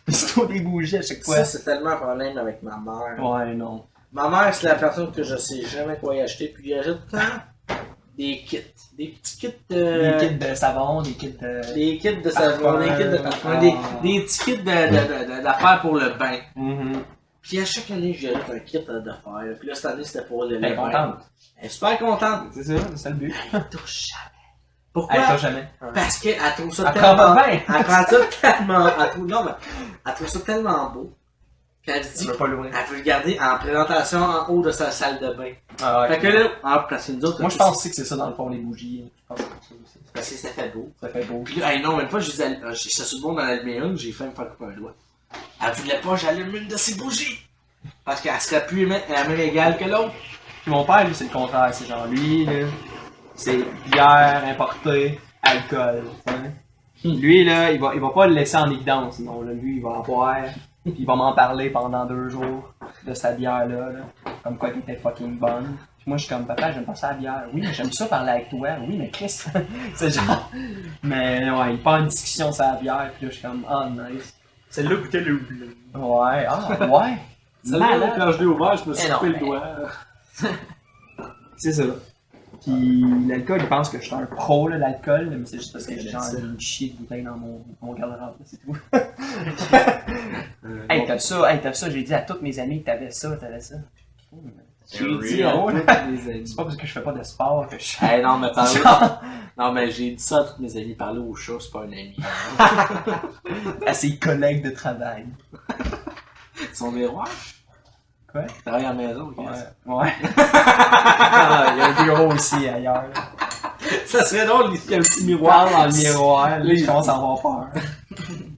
c'est trop des bougies à chaque fois. Ça, c'est tellement un problème avec ma mère. Ouais, non. Ma mère, c'est la personne que je sais jamais quoi y acheter, puis elle achète tout le temps des kits. Des petits kits de... Des kits de savon, des kits de... Des kits de savon, des kits de parfum, Ah. des petits kits d'affaires pour le bain. Mhm. Puis à chaque année, j'ai un kit d'affaires. Puis là, cette année, c'était pour le Elle est bain. contente. Elle est super contente. C'est ça, c'est ça le but. Elle touche jamais. Elle Pourquoi? touche jamais. Parce qu'elle trouve ça Elle prend tellement... pas bien. Elle prend ça tellement... Elle trouve ça tellement beau. Puis elle se Tu dit... veux pas l'ouvrir. Elle veut le garder en présentation en haut de sa salle de bain. Ah ouais. Fait que là, parce que nous autres... Moi, je pense aussi que c'est ça dans le fond, les bougies. Je pense que c'est ça aussi. Parce que ça fait beau. Ça fait beau. Puis là, hey, non, une fois, je disais, j'étais sur le bon d'en allumer une, j'ai fait me faire couper un doigt. Elle voulait pas, j'allume une de ses bougies. Parce qu'elle serait plus la même égale que l'autre. Puis mon père, lui, c'est le contraire. C'est genre, lui, là, c'est bière, importée, alcool. Tu sais. Lui, là, il va pas le laisser en évidence. Non, là, lui, il va en boire. Puis il va m'en parler pendant 2 jours de sa bière-là. Là, comme quoi qu'elle était fucking bonne. Puis moi, je suis comme, papa, j'aime pas ça la bière. Oui, mais j'aime ça parler avec toi. Oui, mais Chris. C'est genre. Mais ouais, il part une discussion sur la bière. Puis là, je suis comme, oh, nice. Celle-là goûtait le houblon. Ouais, ah, ouais. Celle-là, Malade. quand je l'ai ouvert, je me suis Eh non, coupé le mais- doigt. C'est ça. Puis l'alcool, il pense que je suis un pro de l'alcool, mais c'est juste parce que j'ai genre une chier de bouteille dans mon garde-robe, c'est tout. Hey, t'as ça, j'ai dit à toutes mes amis que t'avais ça. J'ai dit à Oh, tous là. mes amis. C'est pas parce que je fais pas de sport que je suis. Hey, non, mais parler. Non, mais j'ai dit ça à tous mes amis. Parler au chat, c'est pas un ami. À ses collègues de travail. Son miroir. Quoi? Il travaille à la maison, Ouais. Chris. Ouais. Ah, il y a un bureau aussi ailleurs. Ça serait drôle, il y a un petit miroir Parle dans le miroir, là, je commence à avoir peur.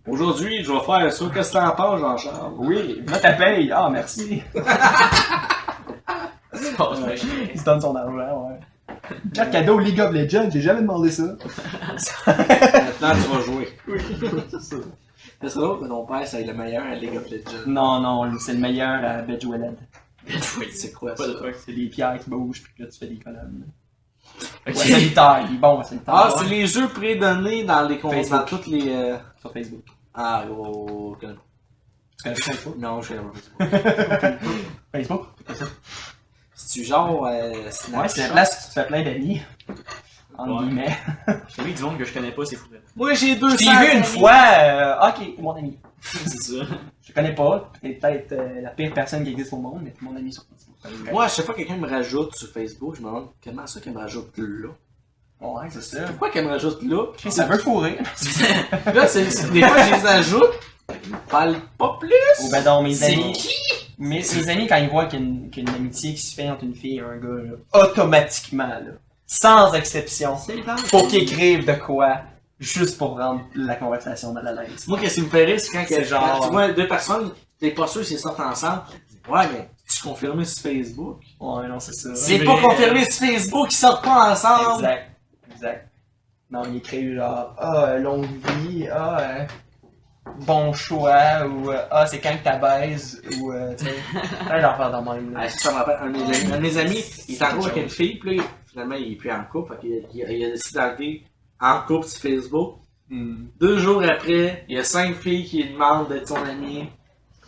Aujourd'hui, je vais faire ça. Qu'est-ce que t'en penses, Jean-Charles? Oui, là ta paye. Ah, merci. Il se donne son argent, ouais. Carte cadeau League of Legends, j'ai jamais demandé ça. Maintenant, tu vas jouer. C'est ça l'autre, mais ton père, c'est le meilleur à League of Legends. Non, non, c'est le meilleur à Bedwelled. Oui, c'est quoi ça? C'est des pierres qui bougent, puis là tu fais des colonnes. Ouais, solitaire, il est bon, solitaire. Ah, c'est les jeux prédonnés dans les comptes, dans Facebook. toutes les... Sur Facebook. Ah, oh, je connais pas. Tu connais pas Facebook? Non, je connais pas. Facebook? C'est-tu genre Ouais, Snapchat? c'est la place où tu te fais plein d'amis. En Ouais. guillemets. J'ai vu du monde que je connais pas, c'est fou. Moi, j'ai 200 Je t'ai vu une amis. fois, ok, t'es mon ami. C'est ça. Je connais pas, t'es peut-être la pire personne qui existe au monde, mais t'es mon ami sur Facebook. Moi, à chaque fois que quelqu'un me rajoute sur Facebook, je me demande comment ça qu'elle me rajoute là. Ouais, c'est ça. Pourquoi qu'elle me rajoute là? Ça veut fourrer. Là, des fois, je les ajoute, ils me parlent pas plus. Ou ben non, mes C'est amis. Mes amis, quand ils voient qu'il y a une amitié qui se fait entre une fille et un gars, là, automatiquement, là, sans exception, faut qu'ils écrivent de quoi, juste pour rendre la conversation mal à l'aise. Moi, qu'est-ce qui me fait rire, c'est quand C'est genre- tu vois deux personnes, t'es pas sûr s'ils sortent ensemble. Ouais, mais Tu confirmes sur Facebook. Ouais, non, c'est ça. C'est pas confirmé sur Facebook, ils sortent pas ensemble. Exact. Exact. Non, il écrit genre, longue vie, bon choix, ou c'est quand que t'as baise, ou tu sais, plein d'affaires dans le même. Là. Ah, ça me rappelle, un de mes amis, il est en couple avec une fille, puis là, finalement, il est plus en couple, fait qu'il il a décidé d'enlever en couple sur Facebook. 2 jours après, il y a 5 filles qui lui demandent d'être son ami.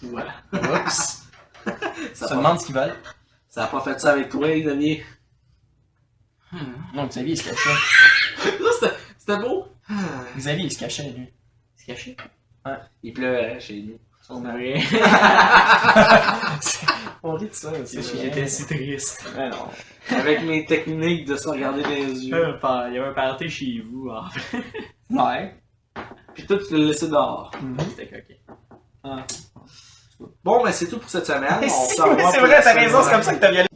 Voilà. Oups. Ça Tu a te pas- demandes ce qu'ils veulent? ça a pas fait ça avec toi, Xavier. Non, Xavier, il se cachait. Là, c'était beau. Xavier, il se cachait, lui. C'est caché. Il pleurait chez nous. On a rien. On rit de ça aussi. J'étais si triste. Ouais, non. Avec mes techniques de se regarder dans les yeux. Il y avait un party chez vous, en fait. Ouais. Puis toi, tu l'as laissé dehors. C'était coquet. Bon, ben c'est tout pour cette semaine. On se revoit C'est pour vrai, la t'as semaine raison, c'est comme prochaine. ça que t'as violé.